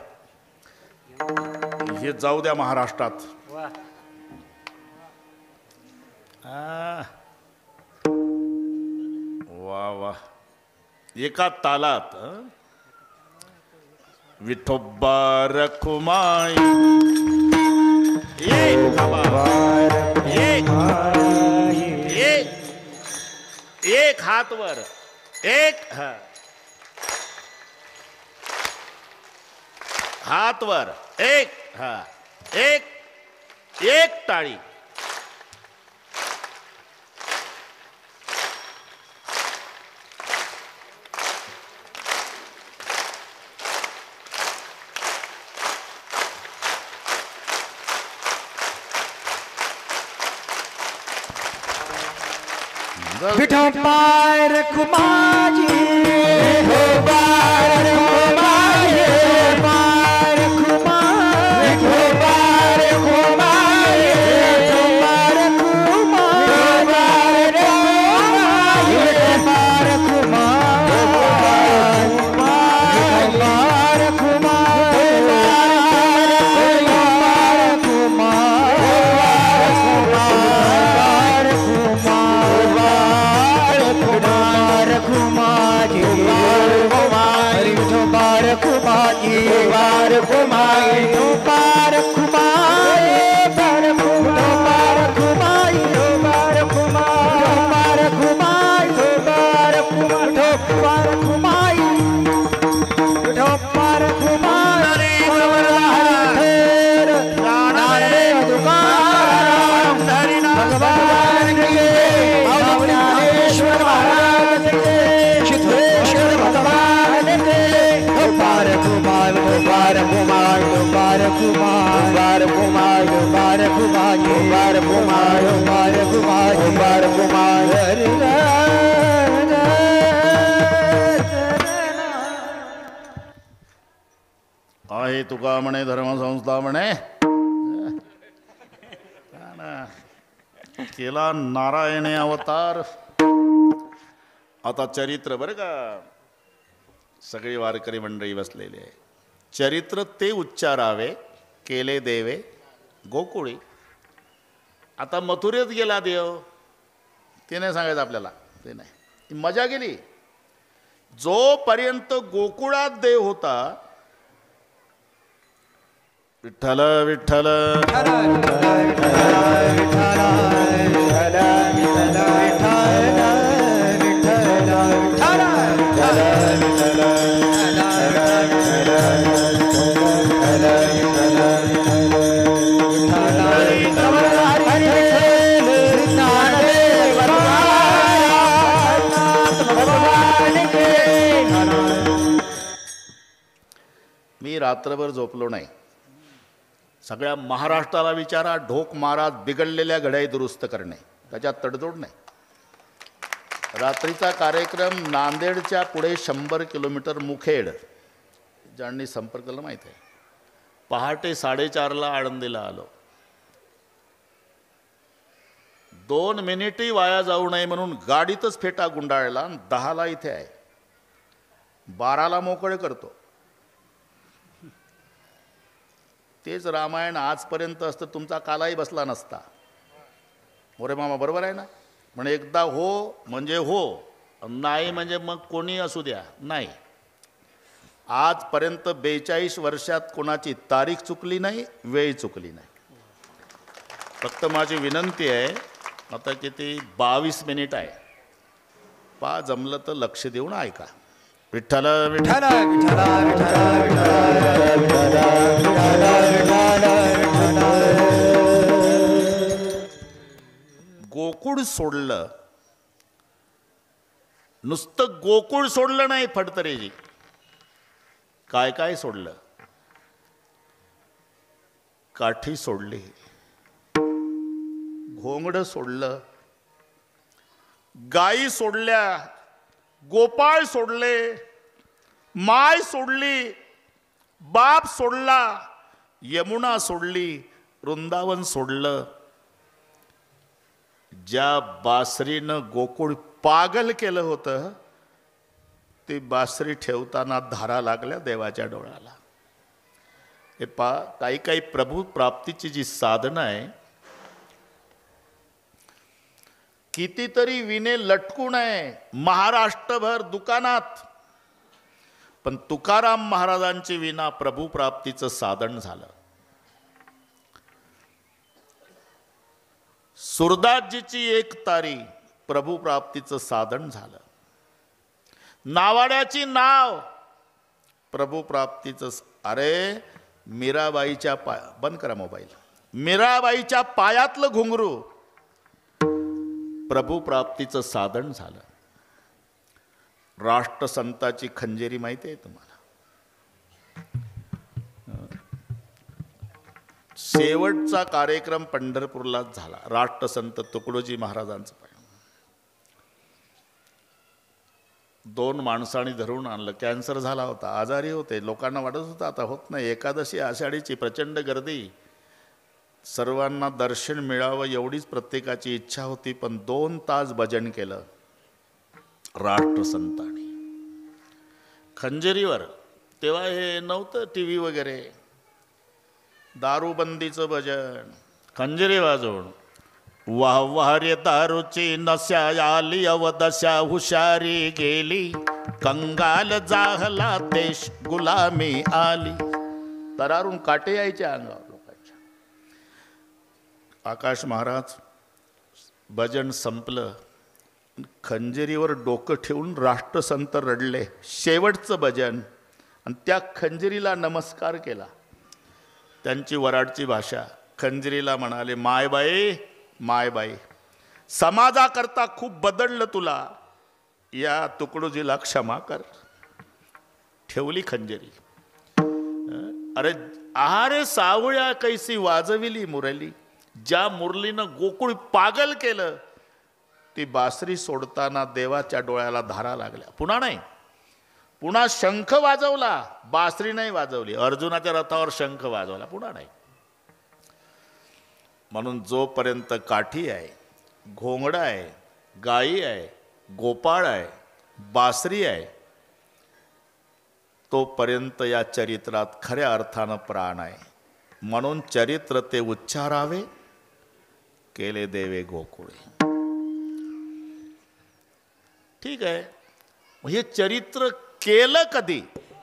हे जाऊ द्या महाराष्ट्रात. वा वा. एका तालात विठोबा रखुमाई. एक एक हात वर. एक हात वर. एक एक एक टाळी. विठोबार रखुमाई विठोबार रखुमाई विठोबार रखुमाई विठोबार रखुमाई विठोबार रखुमाई विठोबार रखुमाई बार घुमाई बार घुमाई बार घुमाई बार घुमाई बार घुमाई बार घुमाई बार घुमाई भगवान के ज्ञानेश्वर महाराज के सिद्धेश्वर भगवान के बार घुमाई बार घुमाई बार घुमाई बार घुमाई बार घुमाई बार घुमाई बार घुमाई बार घुमाई आहे तुका म्हणे धर्मसंस्था म्हणे केला नारायणे अवतार. आता चरित्र बरं का, सगळी वारकरी मंडळी बसलेली आहे. चरित्र ते उच्चारावे केले देवे गोकुळी. आता मथुरेत गेला देव, ते नाही सांगायचं आपल्याला, ते नाही, मजा गेली. जोपर्यंत गोकुळात देव होता, विठ्ठल विठ्ठल मी रात्रभर झोपलो नाही. सगळ्या महाराष्ट्राला विचारा, ढोक महाराज बिघडलेल्या घड्याळी दुरुस्त करणे, त्याच्यात तडजोड नाही. रात्रीचा कार्यक्रम नांदेडच्या पुढे 100 किलोमीटर मुखेड, ज्यांनी संपर्क केला माहीत आहे. पहाटे 4:30ला आळंदीला आलो. 2 मिनिटही वाया जाऊ नये म्हणून गाडीतच फेटा गुंडाळला. 10ला इथे आहे, 12ला मोकळे करतो. तेच रामायण आजपर्यंत असतं, तुमचा कालाही बसला नसता. मोरे मामा बरोबर आहे ना. म्हणजे एकदा हो म्हणजे हो, नाही म्हणजे मग कोणी असू द्या. नाही, आजपर्यंत 42 वर्षात कोणाची तारीख चुकली नाही, वेळ चुकली नाही. फक्त माझी विनंती आहे, आता किती 22 मिनिट आहे, पा जमलं तर लक्ष देऊन ऐका. विठ्ठल विठ्ठल गोकुळ सोडलं, नुसतं गोकुळ सोडलं नाही फडतरेजी, काय काय सोडलं. काठी सोडली, घोंगड सोडलं, गाई सोडल्या, गोपाळ सोडले, माय सोडली, बाप सोडला, यमुना सोडली, वृंदावन सोडलं. ज्या बासरीनं गोकुळ पागल केलं होतं, ती बासरी ठेवताना धारा लागल्या देवाच्या डोळ्याला. हे काही काही प्रभू प्राप्तीची जी साधनं आहे, कितीतरी विणे लटकून आहे महाराष्ट्रभर दुकानात, पण तुकाराम महाराजांची विना प्रभू प्राप्तीचं साधन झालं. सुरदासजीची एक तारी प्रभू प्राप्तीचं साधन झालं. नावाड्याची नाव प्रभू प्राप्तीचं. अरे मीराबाईच्या बंद करा मोबाईल. मीराबाईच्या पायातलं घुंगरू प्रभू प्राप्तीचं साधन झालं. राष्ट्रसंताची खंजेरी माहिती आहे तुम्हाला. शेवटचा कार्यक्रम पंढरपूरलाच झाला. राष्ट्रसंत तुकडोजी महाराजांचं पाय 2 माणसांनी धरून आणलं. कॅन्सर झाला होता, आजारी होते, लोकांना वाटत होतं आता होत नाही. एकादशी आषाढीची प्रचंड गर्दी, सर्वांना दर्शन मिळावं एवढीच प्रत्येकाची इच्छा होती. पण 2 तास भजन केलं राष्ट्रसंतांनी खंजेरीवर. तेव्हा हे नव्हतं टी व्ही वगैरे. दारूबंदीचं भजन खंजेरी वाजवून. वाह वाह रे दारूची नशा आली अवदशा हुशारी गेली, कंगाल जाहला देश गुलामी आली. तरारून काटे यायचे अंगावर लोकांच्या. आकाश महाराज भजन संपलं, खंजेरीवर डोकं ठेवून राष्ट्रसंत रडले. शेवटचं भजन आणि त्या खंजेरीला नमस्कार केला. त्यांची वराडची भाषा. खंजेरीला म्हणाले, मायबाई मायबाई, समाजाकरता खूप बदललं तुला, या तुकडोजीला क्षमा कर. ठेवली खंजेरी. अरे सावळ्या कैसी वाजविली मुरली, ज्या मुरलीनं गोकुळ पागल केलं, ती बासरी सोडताना देवाच्या डोळ्याला धारा लागल्या. पुन्हा नाही, पुन्हा शंख वाजवला, बासरी नाही वाजवली. अर्जुनाच्या रथावर शंख वाजवला, पुन्हा नाही. म्हणून जोपर्यंत काठी आहे, घोंगडा आहे, गाई आहे, गोपाळ आहे, बासरी आहे, तोपर्यंत या चरित्रात खऱ्या अर्थानं प्राण आहे. म्हणून चरित्र ते उच्चारावे, केले देवे गोकुळे. ठीक आहे, हे चरित्र केलं कधी?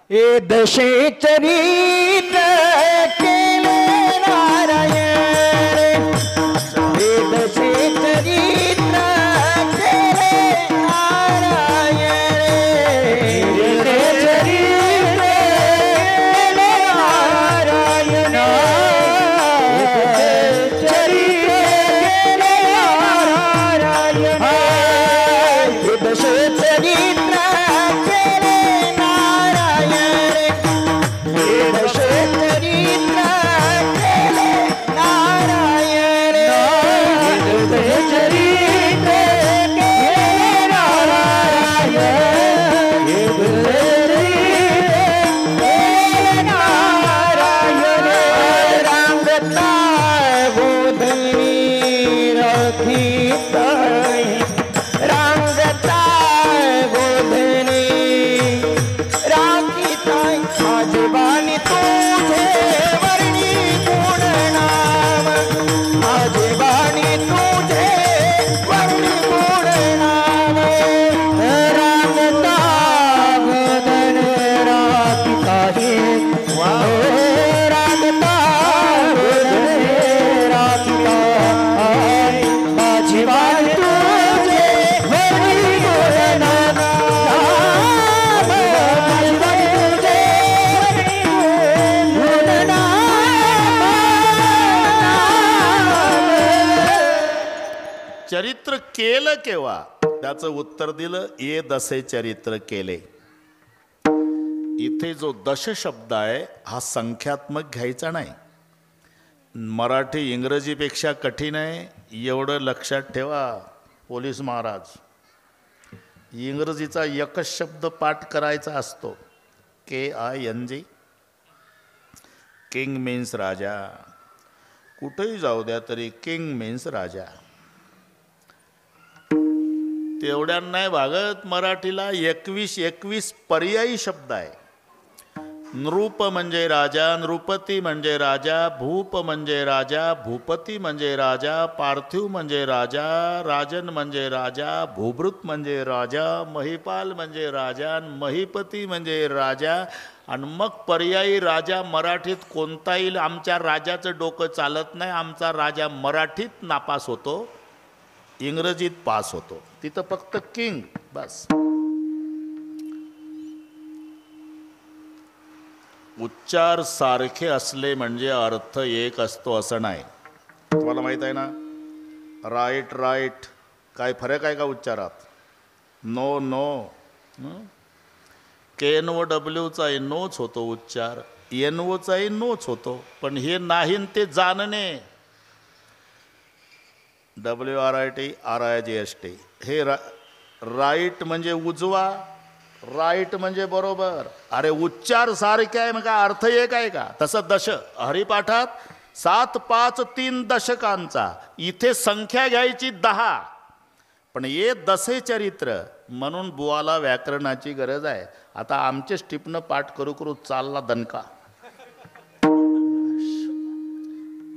हे दशे चरित्र केले नारायण, हे दशे चरित्र केले नारायण, हे चरित्र केले नारायण, हे चरित्र केले नारायण, हे दशे चरित्र चरित्र केलं केव्हा? त्याचं उत्तर दिलं, ये दशे चरित्र केले. इथे जो दश शब्द आहे हा संख्यात्मक घ्यायचा नाही. मराठी इंग्रजीपेक्षा कठीण आहे, एवढं लक्षात ठेवा पोलीस महाराज. इंग्रजीचा एकच शब्द पाठ करायचा असतो, KING. किंग मीन्स राजा. कुठेही जाऊ द्या तरी किंग मीन्स राजा. तेवढ्या नाही भागत. मराठीला 21 पर्यायी शब्द आहे. नृप म्हणजे राजा, नृपती म्हणजे राजा, भूप म्हणजे राजा, भूपती म्हणजे राजा, पार्थिव म्हणजे राजा, राजन म्हणजे राजा, भूभृत म्हणजे राजा, महिपाल म्हणजे राजा, महिपती म्हणजे राजा. आणि मग पर्यायी राजा मराठीत कोणता येईल? आमच्या राजाचं डोकं चालत नाही. आमचा राजा मराठीत नापास होतो, इंग्रजीत पास होतो. तिथं फक्त किंग बस. उच्चार सारखे असले म्हणजे अर्थ एक असतो असं नाही. तुम्हाला माहित आहे ना, राईट राईट काय फरक आहे का उच्चारात? No no. KNOWचाही नोच होतो उच्चार, NOचाही नोच होतो. पण हे नाही ते जाणणे. WRIT RIGST हे राईट म्हणजे उजवा, राईट म्हणजे बरोबर. अरे उच्चार सारखे आहे, मग काय अर्थ एक आहे का? तसं दश हरिपाठात 7 5 3 दशकांचा, इथे संख्या घ्यायची 10. पण ये दसे चरित्र म्हणून बुवाला व्याकरणाची गरज आहे. आता आमचे स्टिपनं पाठ करू करू चालला दणका.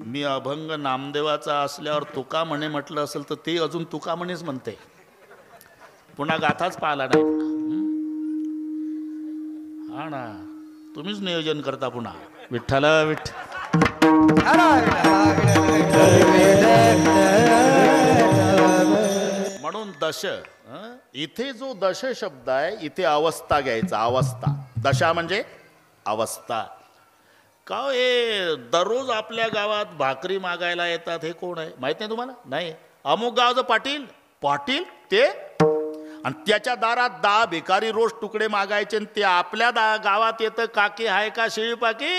मी अभंग नामदेवाचा असल्यावर तुका म्हणे म्हटलं असेल तर ते अजून तुका म्हणेच म्हणते. पुन्हा गाथाच पाहिला नाही. हा ना, तुम्हीच नियोजन करता पुन्हा. विठ्ठल म्हणून दश, इथे जो दश शब्द आहे इथे अवस्था घ्यायचा. अवस्था, दशा म्हणजे अवस्था. का हे दररोज आपल्या गावात भाकरी मागायला येतात, हे कोण आहे माहित नाही तुम्हाला? नाही. अमुक गावचं पाटील. पाटील ते, आणि त्याच्या दारात 10 भिकारी रोज तुकडे मागायचे, आणि ते आपल्या गावात येतं, काकी आहे का शिळीपाकी?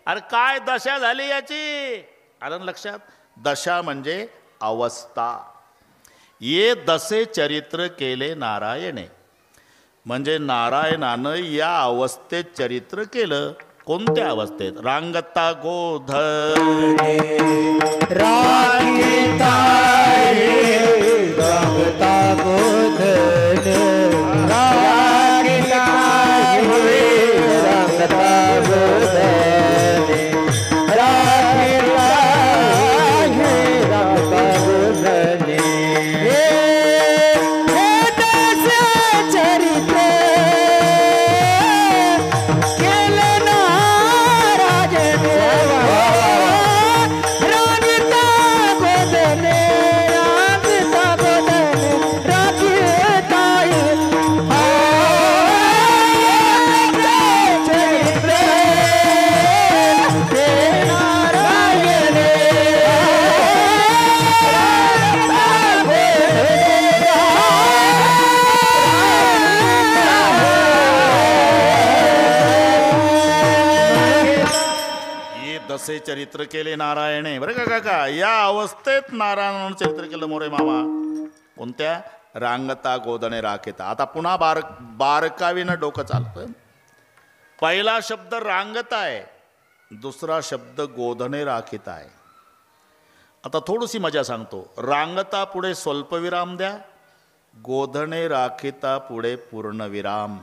अरे काय दशा झाली याची? आलं ना लक्षात? दशा म्हणजे अवस्था. ये दसे चरित्र केले नारायणे, म्हणजे नारायणानं या अवस्थेत चरित्र केलं. कोणत्या अवस्थेत? रांगता गोधने रांगता गोधने रांगता गोधने दसे चरित्र केले नारायणे. बरं का काका, या अवस्थेत नारायणानं चरित्र केलं मोरे मामा. कोणत्या? रांगता गोधने राखिता. आता पुन्हा बारकावीनं डोकं चालतं. पहिला शब्द रांगता आहे, दुसरा शब्द गोधने राखिता आहे. आता थोडीशी मजा सांगतो. रांगता पुढे स्वल्पविराम द्या, गोधने राखिता पुढे पूर्णविराम.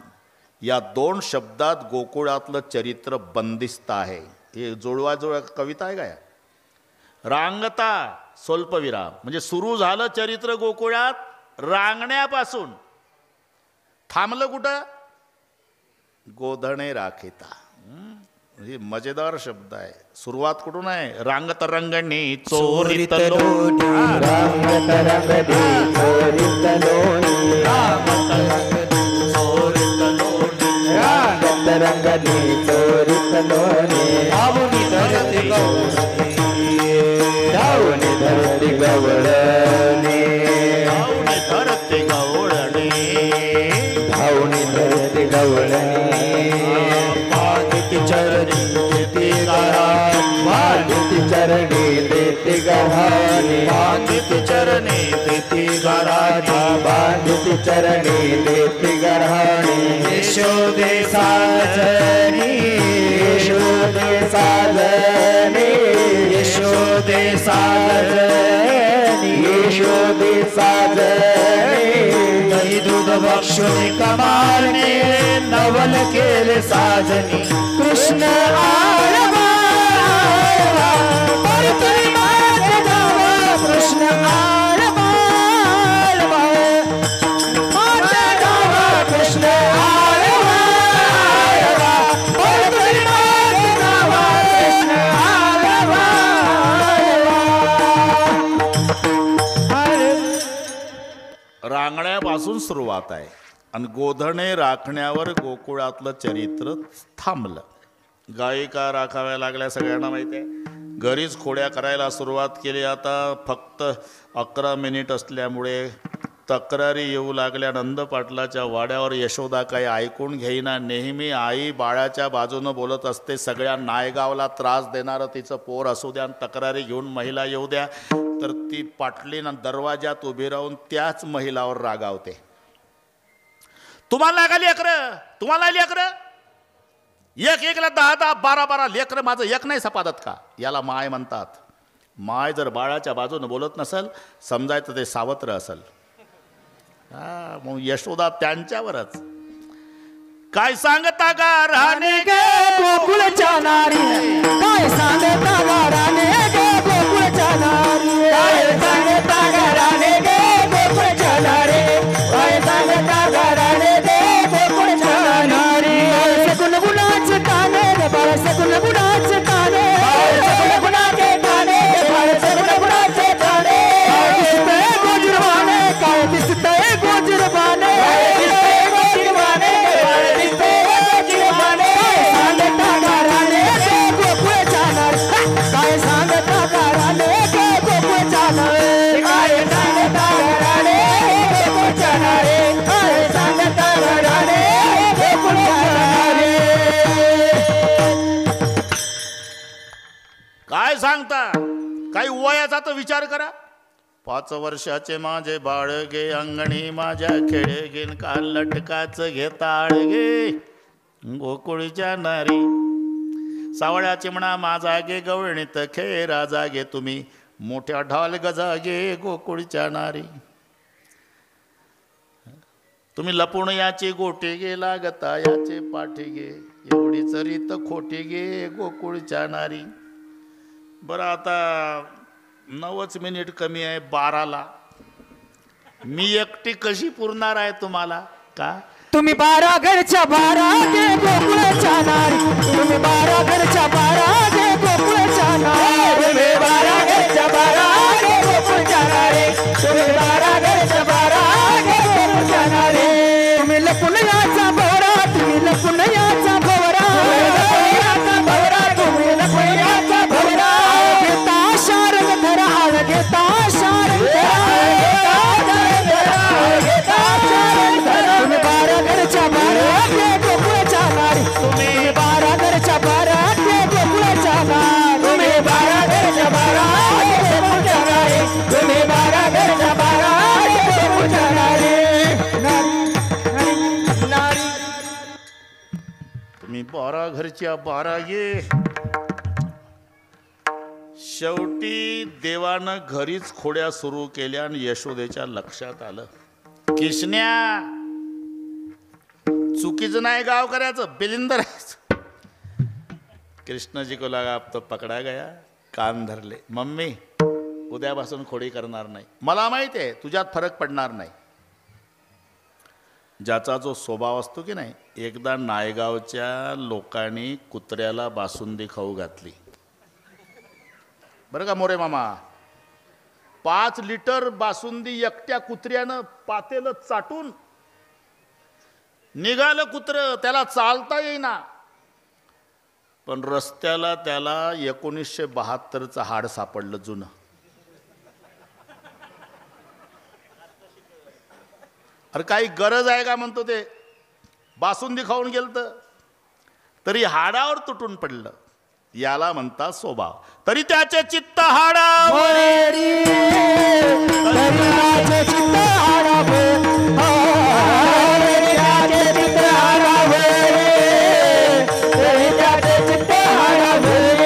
या 2 शब्दात गोकुळातलं चरित्र बंदिस्त आहे. हे जुळवा कविता आहे काय? रांगता स्वल्पविराम म्हणजे सुरू झालं चरित्र गोकुळात रांगण्यापासून. थांबलं कुठं? गोधने राखिता. हे मजेदार शब्द आहे. सुरुवात कुठून आहे? रांगत रंगणी चोरीत लोणी, रांगत रंगणी चोरीत लोणी, रांगत रंगणी चोरीत लोणी, धावणी धरती गवळणी, धावणी धरती गवळणी, धावणी धरती गवळणी, धावणी धरती गवळणी, पादिती चरणी देती गहाणी, पादिती चरणी देती गहाणी, पादिती चरणी देती गहाणी, पादिती चरणी देती गहाणी, यशोदे साजनी, यशोदे साजनी, यशोदे साजनी, यशोदे साजनी, दही दूध बक्षुनी कमारणे, नवल केले साजनी, कृष्ण आळवा परतुरी माझ्या गावा, कृष्ण आळवा माझ्या गावा, कृष्ण आळवा परतुरी माझ्या गावा, कृष्ण आळवा. रांगण्यापासून सुरुवात आहे आणि गोधणे राखण्यावर गोकुळातलं चरित्र थांबलं. गायिका राखाव्या लागल्या सगळ्यांना माहिती आहे. घरीच खोड्या करायला सुरुवात केली. आता फक्त 11 मिनिट असल्यामुळे तक्रारी येऊ लागल्या. नंद पाटलाच्या वाड्यावर यशोदा काही ऐकून घेईना. नेहमी आई बाळाच्या बाजूनं बोलत असते. सगळ्या नायगावला त्रास देणारं तिचं पोर असू द्या, तक्रारी घेऊन महिला येऊ द्या, तर ती पाटलीनं दरवाजात उभी राहून त्याच महिलावर रागावते. तुम्हाला लागली लेकरं, तुम्हाला आली लेकरं, एक एकला 10-10, 12-12 लेकरं, माझं एक नाही सपादत का? याला माय म्हणतात. माय जर बाळाच्या बाजूनं बोलत नसेल समजायचं ते सावत्र असेल. मग यशोदा त्यांच्यावरच. काय सांगता गा राणे गे गोकुळच्या नारी, काय सांगता गा राणे गे गोकुळच्या नारी, काय सांगता गा राणे गे गोकुळच्या नारी, काय सांगता गा राणे गे गोकुळच्या नारी. सगुण गुणाचे काने बाळ, सगुण गुणाचे काने, सगुण गुणाचे काने बाळ, सगुण गुणाचे काने. दिसतंय गोजिरवाने, काय दिसतंय गोजिरवाने, दिसतंय गोजिरवाने, दिसतंय गोजिरवाने. सांगता गा राणे गे गोकुळच्या नारी, काय सांगता गा राणे गे गोकुळच्या नारी, काय सांगता गा राणे गे गोकुळच्या नारी, काय सांगता गा राणे गे गोकुळच्या नारी. काय सांगता? काही वयाचा तर विचार करा. 5 वर्षाचे माझे बाळ गे अंगणी माझ्या खेळे घेन का लटकाच घेताळ गे गोकुळच्या नारी. सावळ्या चिमणा माझा गे गवळणीत खेळा जागे तुम्ही मोठ्या ढाल गजा गे गोकुळच्या नारी. तुम्ही लपून याची गोटी गे लागता याचे पाठी गे एवढी चरीत खोटी गे गोकुळच्या नारी. बरं आता 9च मिनिट कमी आहे 12ला. मी एकटी कशी पुरणार आहे तुम्हाला का? तुम्ही 12 घरच्या 12 गे गोकुळच्या नारी, तुम्ही 12 घरच्या 12 गे गोकुळच्या नारी, तुम्ही 12 घरच्या 12 गे गोकुळच्या नारी, तुम्ही 12 घरच्या 12 गे गोकुळच्या नारी. तुम्ही लपून याचा भवरा, तुम्ही लपून याचा भवरा, तुम्ही लपून याचा भवरा. घेता शारंग धरा हाड, घेता शारंग धरा, घेता शारंग धरा. तुम्ही 12 घरच्या 12 गे गोकुळच्या नारी, तुम्ही 12 घरच्या 12 गे गोकुळच्या नारी, तुम्ही 12 घरच्या 12 गे गोकुळच्या नारी, तुम्ही 12 घरच्या 12 गे गोकुळच्या नारी. नारी तुम्ही 12 घरच्या 12 गे. शेवटी देवानं घरीच खोड्या सुरू केल्या आणि यशोदेच्या लक्षात आलं किशन्या चुकीचं नाही गाव करायचं, बिलिंदर. कृष्णजी को लगा अब तो पकडा गया. कान धरले. मम्मी उद्यापासून खोडी करणार नाही. मला माहिती आहे तुझ्यात फरक पडणार नाही. ज्याचा जो स्वभाव असतो की नाही. एकदा नायगावच्या लोकांनी कुत्र्याला बासुंदी खाऊ घातली बरं का मोरे मामा. 5 लिटर बासुंदी एकट्या कुत्र्यानं पातेलं चाटून निघालं कुत्र. त्याला चालता येईना, पण रस्त्याला त्याला 1972चं हाड सापडलं जुनं. अरे काही गरज आहे का म्हणतो ते. बासुंदी खाऊन गेलतं तरी हाडावर तुटून पडलं. याला म्हणतात स्वभाव. तरी त्याचे चित्त हाडावर, त्याचे चित्त हाडावर, त्याचे चित्त हाडावर, त्याचे चित्त हाडावर.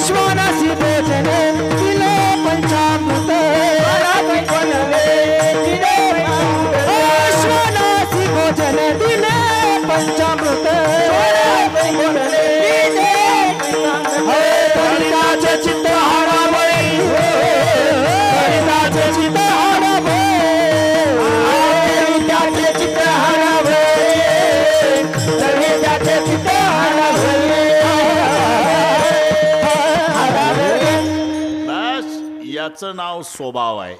श्वानासी भोजन दिले पंचामृत, श्वानासी भोजन दिले पंचामृत. हरिताचे चित्त हाडावर, हरिताचे चित्त हाडावर, हरिताचे चित्त हाडावर, हरिताचे चित्त हाडावर. बस याचं नाव स्वभाव आहे.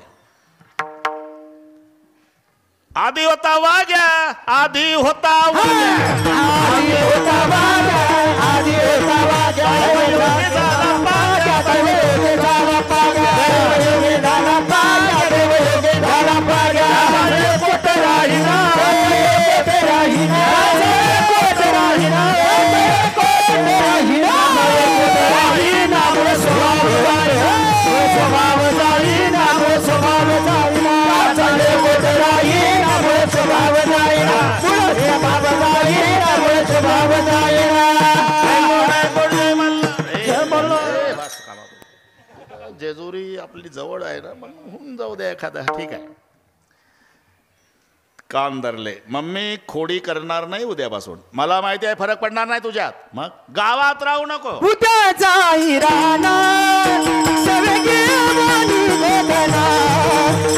आधी होता वाग्या, आधी होता वाग्या, आधी होता वाग्या, आधी होता वाग्या, झाला देवयोगी झाला पाग्या देवयोगी झाला पाग्या देवयोगी झाला पाग्या कोट राहिना कोट राहिना कोट राहिना कोट राहिना कोट राहिना स्वभाव स्वभाव जाईना स्वभाव जाईना चले कोट राहिना स्वभाव जाईना स्वभाव जाईना स्वभाव जाईना जेजुरी आपली जवळ आहे ना, मग होऊन जाऊ द्या एखादा. ठीक आहे. कान धरले. मम्मी खोडी करणार नाही उद्यापासून. मला माहिती आहे फरक पडणार नाही तुझ्यात. मग गावात राहू नको. उद्या जाई राहणार सवगे वाणी गोदना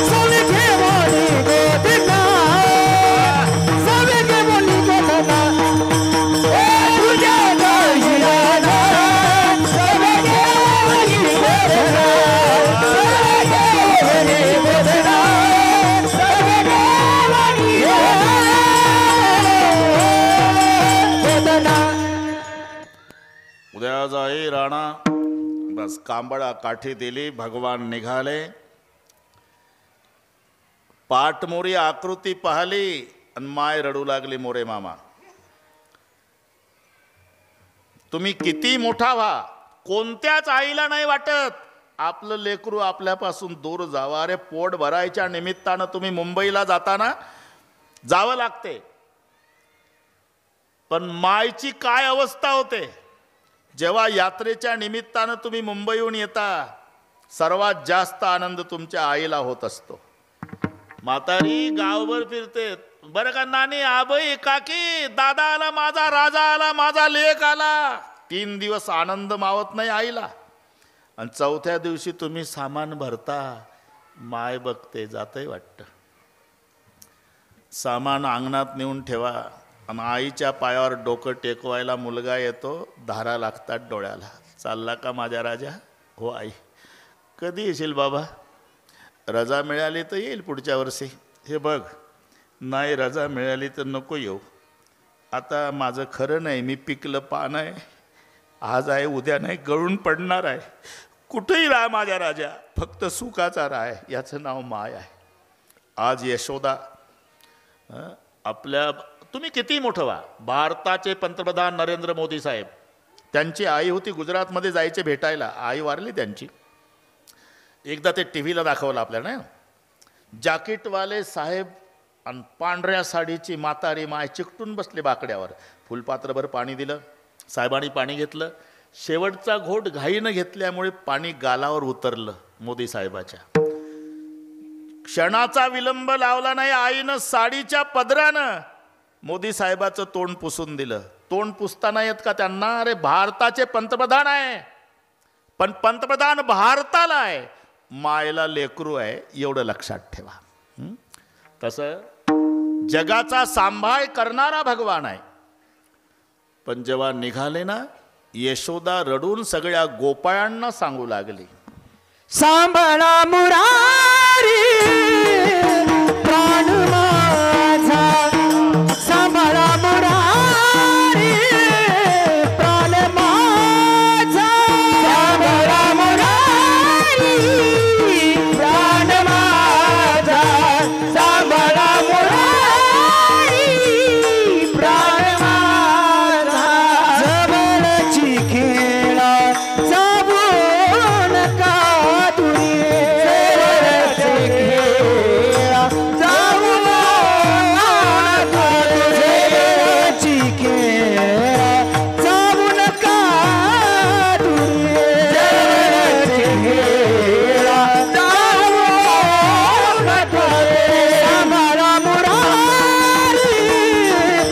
सवगे वाणी गोदना सवगे वाणी गोदना उद्या जाई राहणार सवगे वाणी गोदना सवगे वाणी गोदना सवगे वाणी गोदना. उद्या जाई राणा. बस कांबळा काठी दिली. भगवान निघाले. पाठमोरी आकृती पाहिली आणि माय रडू लागली. मोरे मामा तुम्ही किती मोठा व्हा, कोणत्याच आईला नाही वाटत आपलं लेकरू आपल्यापासून दूर जावं. अरे पोट भरायच्या निमित्तानं तुम्ही मुंबईला जाताना जावं लागते, पण मायची काय अवस्था होते जेव्हा यात्रेच्या निमित्तानं तुम्ही मुंबईहून येता. सर्वात जास्त आनंद तुमच्या आईला होत असतो. म्हातारी गावभर फिरते. बरं का नानी, आबाई, काकी, दादा आला माझा, राजा आला माझा, लेक आला. 3 दिवस आनंद मावत नाही आईला. आणि चौथ्या दिवशी तुम्ही सामान भरता, माय बघते जातंय वाटतं. सामान अंगणात नेऊन ठेवा आणि आईच्या पायावर डोकं टेकवायला मुलगा येतो. धारा लागतात डोळ्याला. चालला का माझ्या राजा? हो आई. कधी येशील बाबा? रजा मिळाली तर येईल पुढच्या वर्षी. हे बघ, नाही रजा मिळाली तर नको येऊ. आता माझं खरं नाही, मी पिकलं पान आहे. आज आहे उद्या नाही, गळून पडणार आहे. कुठेही राहा माझ्या राजा, फक्त सुखाचा राह. याचं नाव माय आहे. आज यशोदा आपल्या, तुम्ही किती मोठं व्हा, भारताचे पंतप्रधान नरेंद्र मोदी साहेब, त्यांची आई होती गुजरातमध्ये जायचे भेटायला. आई वारली त्यांची. एकदा ते टी व्हीला दाखवलं आपल्याला. जॅकेटवाले साहेब आणि पांढऱ्या साडीची म्हातारी माय चिकटून बसले बाकड्यावर. फुलपात्रभर पाणी दिलं. साहेबांनी पाणी घेतलं. शेवटचा घोट घाईनं घेतल्यामुळे पाणी गालावर उतरलं मोदी साहेबाच्या. क्षणाचा विलंब लावला नाही. आईनं साडीच्या पदरानं मोदी साहेबाचं तोंड पुसून दिलं. तोंड पुसताना येत का त्यांना? अरे भारताचे पंतप्रधान आहे, पण पंतप्रधान भारताला आहे, मायला लेकरू आहे, एवढं लक्षात ठेवा. तसं जगाचा सांभाळ करणारा भगवान आहे. पण जेव्हा निघाले ना, यशोदा रडून सगळ्या गोपाळांना सांगू लागली, सांभाळा मुरारी प्राण माझा, सांभाळा मुरारी प्राण माझा, सांभाळा मुरारी प्राण माझा, सांभाळा मुरारी प्राण माझा. जवळची खेळा जाऊ नका तुम्ही, जवळची खेळा जाऊ नका, जवळची खेळा जाऊ नका तुम्ही, जवळची खेळा जाऊ नका. सांभाळा मुरारी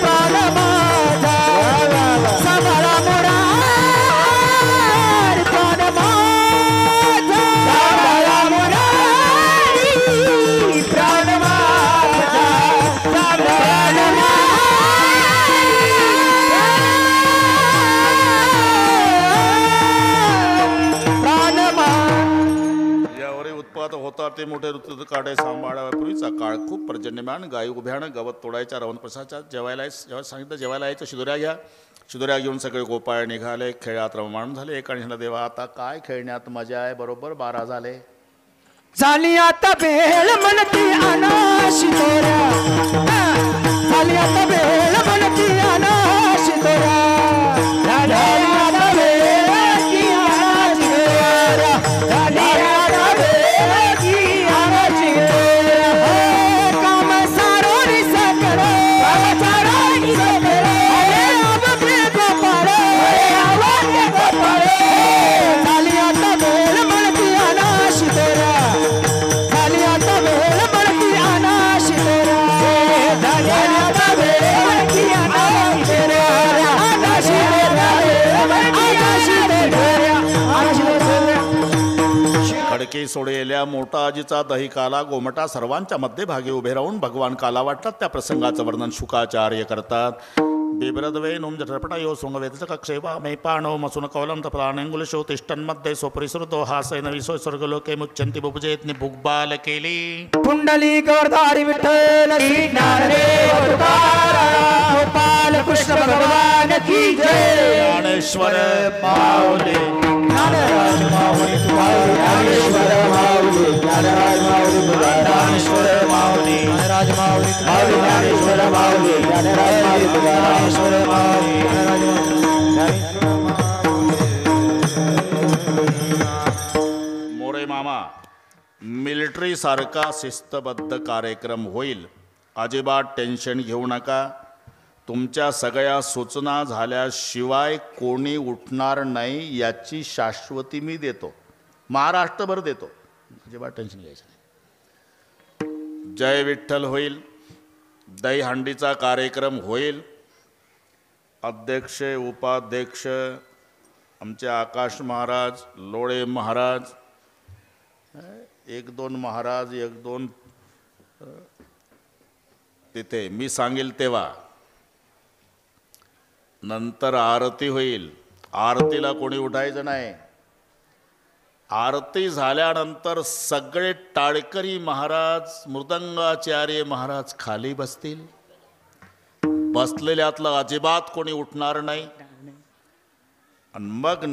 प्राण माझा, सांभाळा मुरारी प्राण माझा, सांभाळा मुरारी प्राण माझा, सांभाळा प्राण माझा. यावरही उत्पात होता ते मोठे ऋतू काढे सांभाळापूर्वीचा काळ खूप पर्जन्यमान. गायी उभ्यानं गवत तोडायच्या. रावण प्रसादच्या जेवायला जेव्हा सांगितलं जेवायला यायचं, शिदोऱ्या घ्या. शिदोऱ्या घेऊन सगळे गोपाळ निघाले. खेळात रममाण झाले. एकाने म्हणाला, देवा आता काय खेळण्यात मजा आहे. बरोबर 12 झाले. झाली आता बेल म्हणती अनाशी तोऱ्या, झाली आता बेल म्हणती अनाशी तोऱ्या, झाली आता बेल की अनाशी तोऱ्या, झाली आता बेल की अनाशी तोऱ्या. काम सारो निसकर, काम सारो निसकर, आवाजे गोपाळ, आवाजे गोपाळ. झाली आता बेल म्हणती अनाशी तोऱ्या, खडके सोडेल्या मोठा आजीचा दही काला गोमटा सर्वांच्या मध्यभागी उभे राहून भगवान काला वाटतात. त्या प्रसंगाचं वर्णन शुकाचार्य करतात. बिब्रदवे नुम जठरपटा यो सोंगवेदच कक्षेवा मे पाणो मसून कौलम तपलानेंगुल शो तिष्ठन्मध्ये स्वपरिसृतो हासैन विसो स्वर्गलोके मुच्यंती बुभुजेतनी भुगबाल केली. कुंडली गौरधारी विठ्ठल श्री ज्ञानदेव तुकाराम गोपाल कृष्ण भगवान की जय. ज्ञानेश्वर माऊली ज्ञानराज माऊली ज्ञानेश्वर माऊली ज्ञानराज माऊली ज्ञानेश्वर माऊली ज्ञानराज माऊली ज्ञानेश्वर माऊली ज्ञानराज माऊली ज्ञानेश्वर माऊली मोरे मामा मिलिटरी सारखा शिस्तबद्ध कार्यक्रम होईल. अजिबात टेन्शन घेऊ नका. तुमच्या सगळ्या सूचना झाल्याशिवाय कोणी उठणार नाही याची शाश्वती मी देतो. महाराष्ट्रभर देतो. अजिबात टेन्शन घ्यायचं नाही. जय विठ्ठल होईल. दहीहंडीचा कार्यक्रम होईल. अध्यक्ष उपाध्यक्ष आमचे आकाश महाराज, लोळे महाराज, 1-2 महाराज 1-2 तिथे मी सांगेल तेव्हा. नंतर आरती होईल. आरतीला कोणी उठायचं नाही. आरती झाल्यानंतर सगळे टाळकरी महाराज, मृदंगाचार्य महाराज खाली बसतील. बसलेल्यातलं अजिबात कोणी उठणार नाही. आणि मग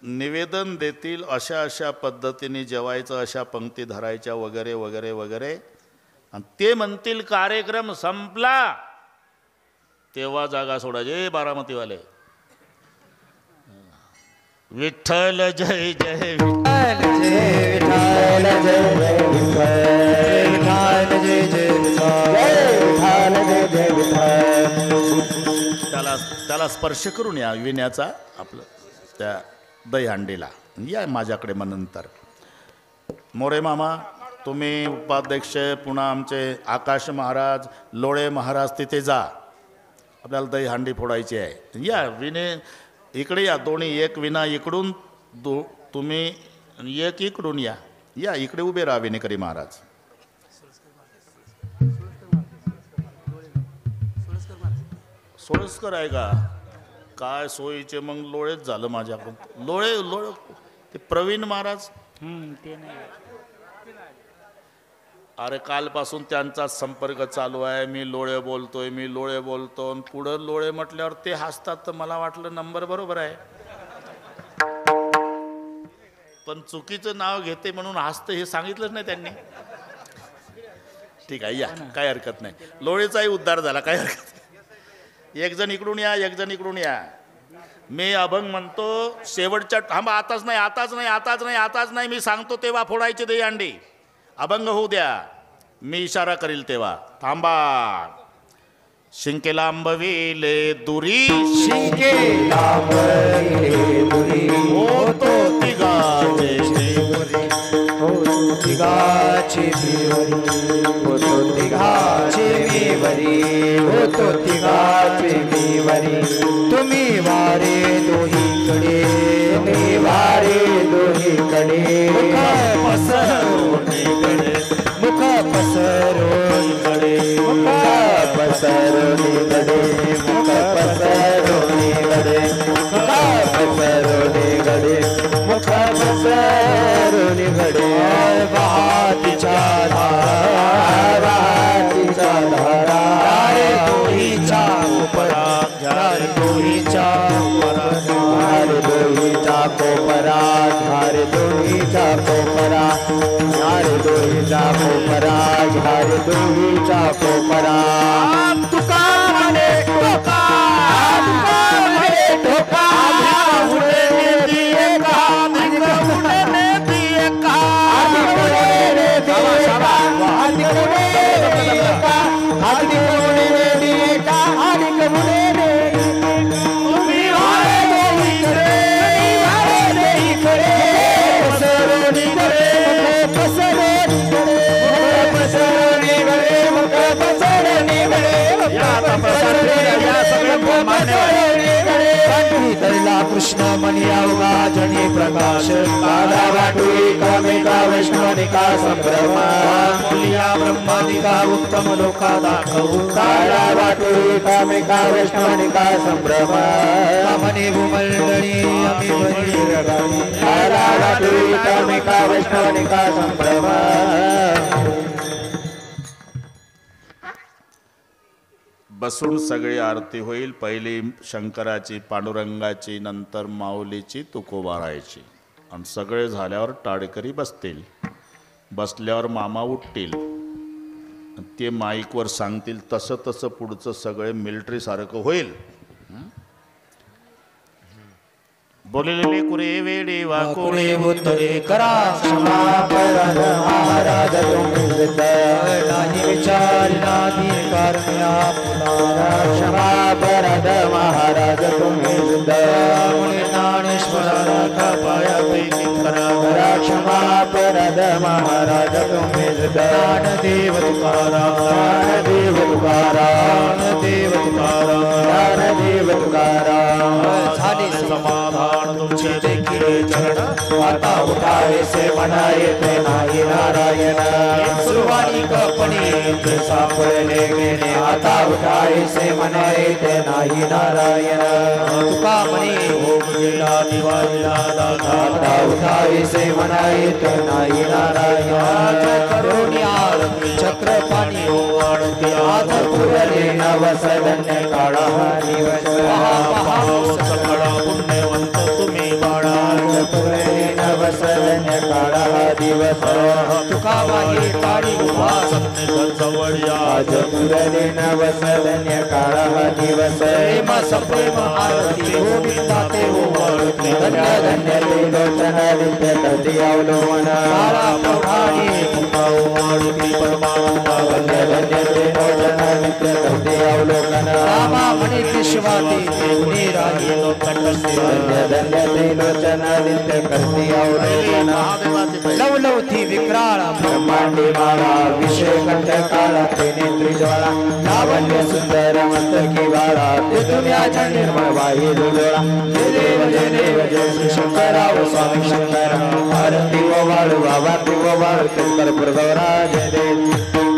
निवेदन देतील. अशा पद्धतीने जेवायचं, अशा पंक्ती धरायच्या वगैरे वगैरे वगैरे. आणि ते म्हणतील कार्यक्रम संपला तेव्हा जागा सोडायचे. बारामतीवाले विठ्ठल जय जय विठ्ठल जय विठ्ठल जय विठ्ठल जय जय विठ्ठल. त्याला स्पर्श करून या विण्याचा आपलं त्या दहीहंडीला या माझ्याकडे. मग नंतर मोरे मामा तुम्ही उपाध्यक्ष, पुन्हा आमचे आकाश महाराज, लोळे महाराज तिथे जा. आपल्याला दहीहंडी फोडायची आहे. या विने इकडे या. दोन्ही एक विना इकडून तुम्ही एक इकडून या. या इकडे उभे राहा विनेकरी महाराज. सोयस्कर आहे का काय सोयीचे? मग लोळेच झालं माझ्याकडून. लोळे ते प्रवीण महाराज ते नाही. अरे कालपासून त्यांचाच संपर्क चालू आहे. मी लोळे बोलतो आणि पुढं लोळे म्हटल्यावर ते हसतात. तर मला वाटलं नंबर बरोबर आहे, पण चुकीचं नाव घेते म्हणून हसतं हे सांगितलंच नाही त्यांनी. ठीक आहे या, काय हरकत नाही. लोळेचाही उद्धार झाला, काय हरकत नाही. एक जण इकडून या, एक जण इकडून या. मी अभंग म्हणतो शेवटच्या. थांबा, आताच नाही मी सांगतो तेव्हा फोडायचे दहीहंडी. अभंग होऊ द्या, मी इशारा करील तेव्हा. थांबा. शिंके लांबविले दुरी, शिंके लांबविले दुरी, होतो तिघाचे देवरी, होतो तिघाचे देवरी, होतो तिघाचे देवरी, होतो तिघाचे देवरी. तुम्ही वारे दोहीकडे, तुम्ही वारे दोहीकडे, मुख पसरोनीकडे, मुख पसरोनीकडे, मुख पसरोनीकडे, मुख पसरोनीकडे, मुख पसरोनीकडे, मुख पसरोनीकडे. वाहतीच्या धारा, वाहतीच्या धारा, रे दोहीच्या उपरा, रे दोही दुहीचा कोपरा तुका म्हणे ठोका ठोका उडे नेती एका उडे नेती एका कृष्ण मनी अवघा जनी प्रकाश काला वाटुई कामिका वैष्णवनिका संभ्रम मूल्या ब्रह्मादिका उत्तम लोका दाखवू काला वाटुई कामिका वैष्णवनिका संभ्रम मनी भूमंडळी आम्ही भरी रगाई काला वाटुई कामिका वैष्णवनिका संभ्रम बसून सगळी आरती होईल. पहिली शंकराची, पांडुरंगाची, नंतर माऊलीची, तुकोबारायची आणि सगळे झाल्यावर टाळकरी बसतील. बसल्यावर मामा उठतील, ते माईकवर सांगतील तसं तसं पुढचं सगळे मिलिटरीसारखं होईल. बोललेले कुरे वेडे वाकोडे उत्तरे करा क्षमा अपराध महाराज तुम्ही सिद्ध नाही विचार नादी कारण्या क्षमा अपराध महाराज तुम्ही सिद्ध ज्ञानेश्वरा पाया पैकी करा क्षमा अपराध महाराज तुम्ही सिद्ध ज्ञानदेव तुकाराम देव तुकाराम देव तुकाराम ज्ञानदेव तुकाराम झाले समाधान तुमचे देखील चरण आता उठावे से म्हणा येते नाही नारायण सुरवाणी कपणे ते सापडले गेले आता उठावे से म्हणा येते नाही नारायण तुका म्हणे भोग गेला दिवाळीला दादा आता उठावे से म्हणा येते नाही नारायण करुणी आरती चक्र पाणी ओवाळते आज पुरले नवसदन्य काळा दिवस सकळा पुण्यवंत तुम्ही बाळा नवसदन्य काळा दिवस तुका वाही काळी उभा सत्य जवळ आज पुरले नवसदन्य काळा दिवस प्रेम सप्रेम आरती गोविंदा ते ओवाळते धन्य धन्य ते लोचन नित्य तती अवलोकन काळा प्रभाणी तुका ओवाळते परमानंद धन्य धन्य ते लोचन नित्य तती अवलोकन रामा म्हणे विश्वाती देवनी राही लोकंडस्ते धन्य धन्य ते लोचन नित्य करती अवलोकन लव लव थी विक्राळ ब्रह्मांडी माळा विषय कंठ काळा ते नेत्री ज्वाळा लावण्य सुंदर मंतकी बाळा ते दुनियाच्या निर्मळ वाही डोळा जय देव जय देव जय श्री शंकराव स्वामी शंकर आरती व वाळू आरती व वाळू कर्पूर गौरा जय देव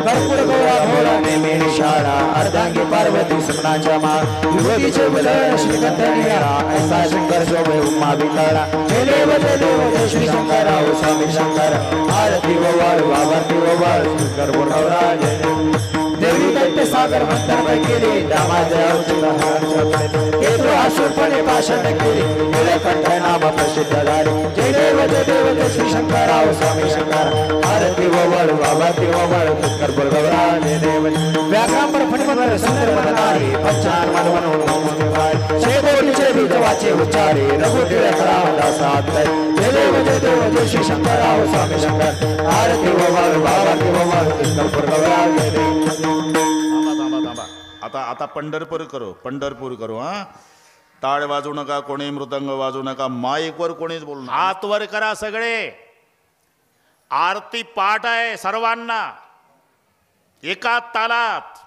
कर्पूर गौरा भोळा नेमी निशाळा अर्धांगी पार्वती सुपनाच्या मा युवतीचे उदय श्रीगंध निळा ऐसा शंकर शोभे उमा विकारा जय देव जय श्री शंकराव स्वामी शंकर आरती व वाळू आरती व वाळू कर्पूर गौरा जय देव देवी दैत्य सागर मंथन केले दामाच्या केतु आशुरपणे पाषाण केले निळकंठ नाम प्रसिद्ध झाले जय देव जय श्री शंकराव स्वामी शंकर आरती व वाळू आरती व वाळू कर्पूर गौरा जय देव व्याघ्रांबर फणीमंत्र सुंदर मननारी पंचान मनवून शेदोडीचे बीजवाचे उच्चारे रघुटिळ रामदासात जय देव जय श्री शंकराव स्वामी शंकर आरती व वाळू आरती व वाळू कर्पूर गौरा जय देव आता पंढरपूर करू हा. टाळ वाजू नका, कोणी मृदंग वाजू नका, माईकवर कोणीच बोलू नका. हात वर करा सगळे. आरती पाठ आहे सर्वांना एका तालात.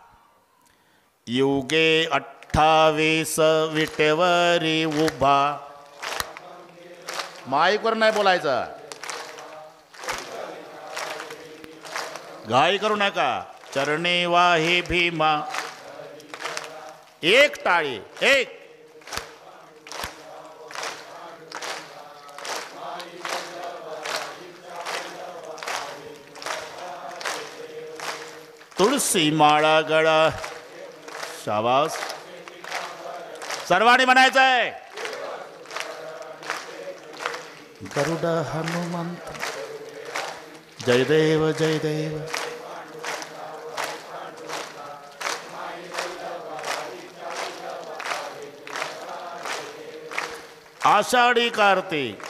युगे 28 विटेवरी उभा. माईकवर नाही बोलायचं, घाई करू नका. चरणी वाही भीमा. एक टाळी, एक. तुळसी माळा गळा. शाबास. सर्वांनी म्हणायचं आहे. गरुड हनुमंत जय देव जय देव. आषाढी कार्तिक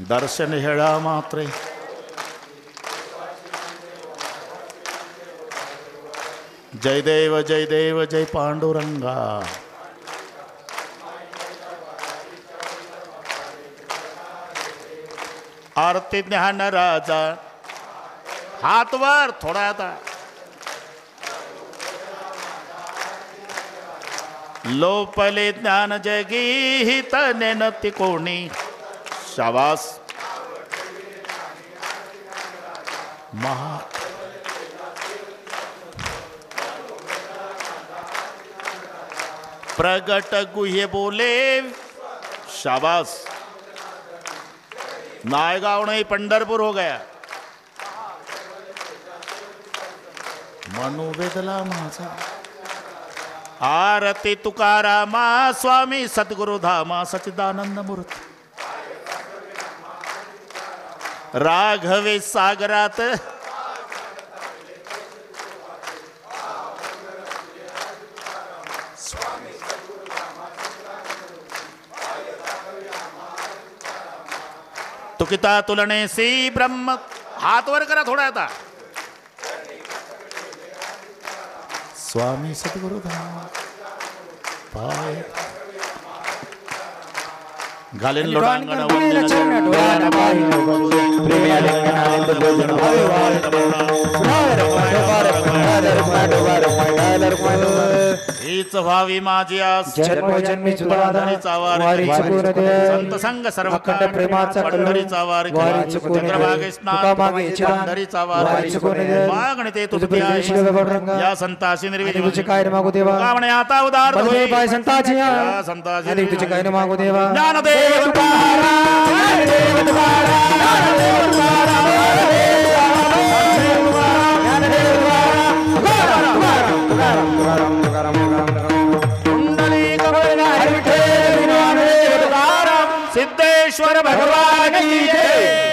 दर्शन हेळा मात्रे जय देव जय देव जय पांडुरंगा आरती ज्ञान राजा हात वर थोडा आता लोपले ज्ञान जगी हित नेनती कोणी शाबास महा प्रगट गुह्य बोले शाबास नायगांव नहीं पंढरपुर हो गया मनोवेदला माझा आरती तुकारामा स्वामी सद्गुरु धामा सच्चिदानंद मूर्ती राघवे सागरात तुकिता तुलने सी ब्रह्म हात वर करा थोडा आता स्वामी सद्गुरु धाम पाय घालीन लोडांगण हीच व्हावी माझी आस जन्मोजन्मी पंढरीचा वारी संत संग सर्व पंढरीचा वारी चंद्रभागे स्नान पंढरीचा वारी मागणी ते तुझी या संताशी निर्विधी कामणे आता उदार होई संताची या संताची तुझे काय न मागू देवा ज्ञानदेव सिद्धेश्वर भगवान की जय।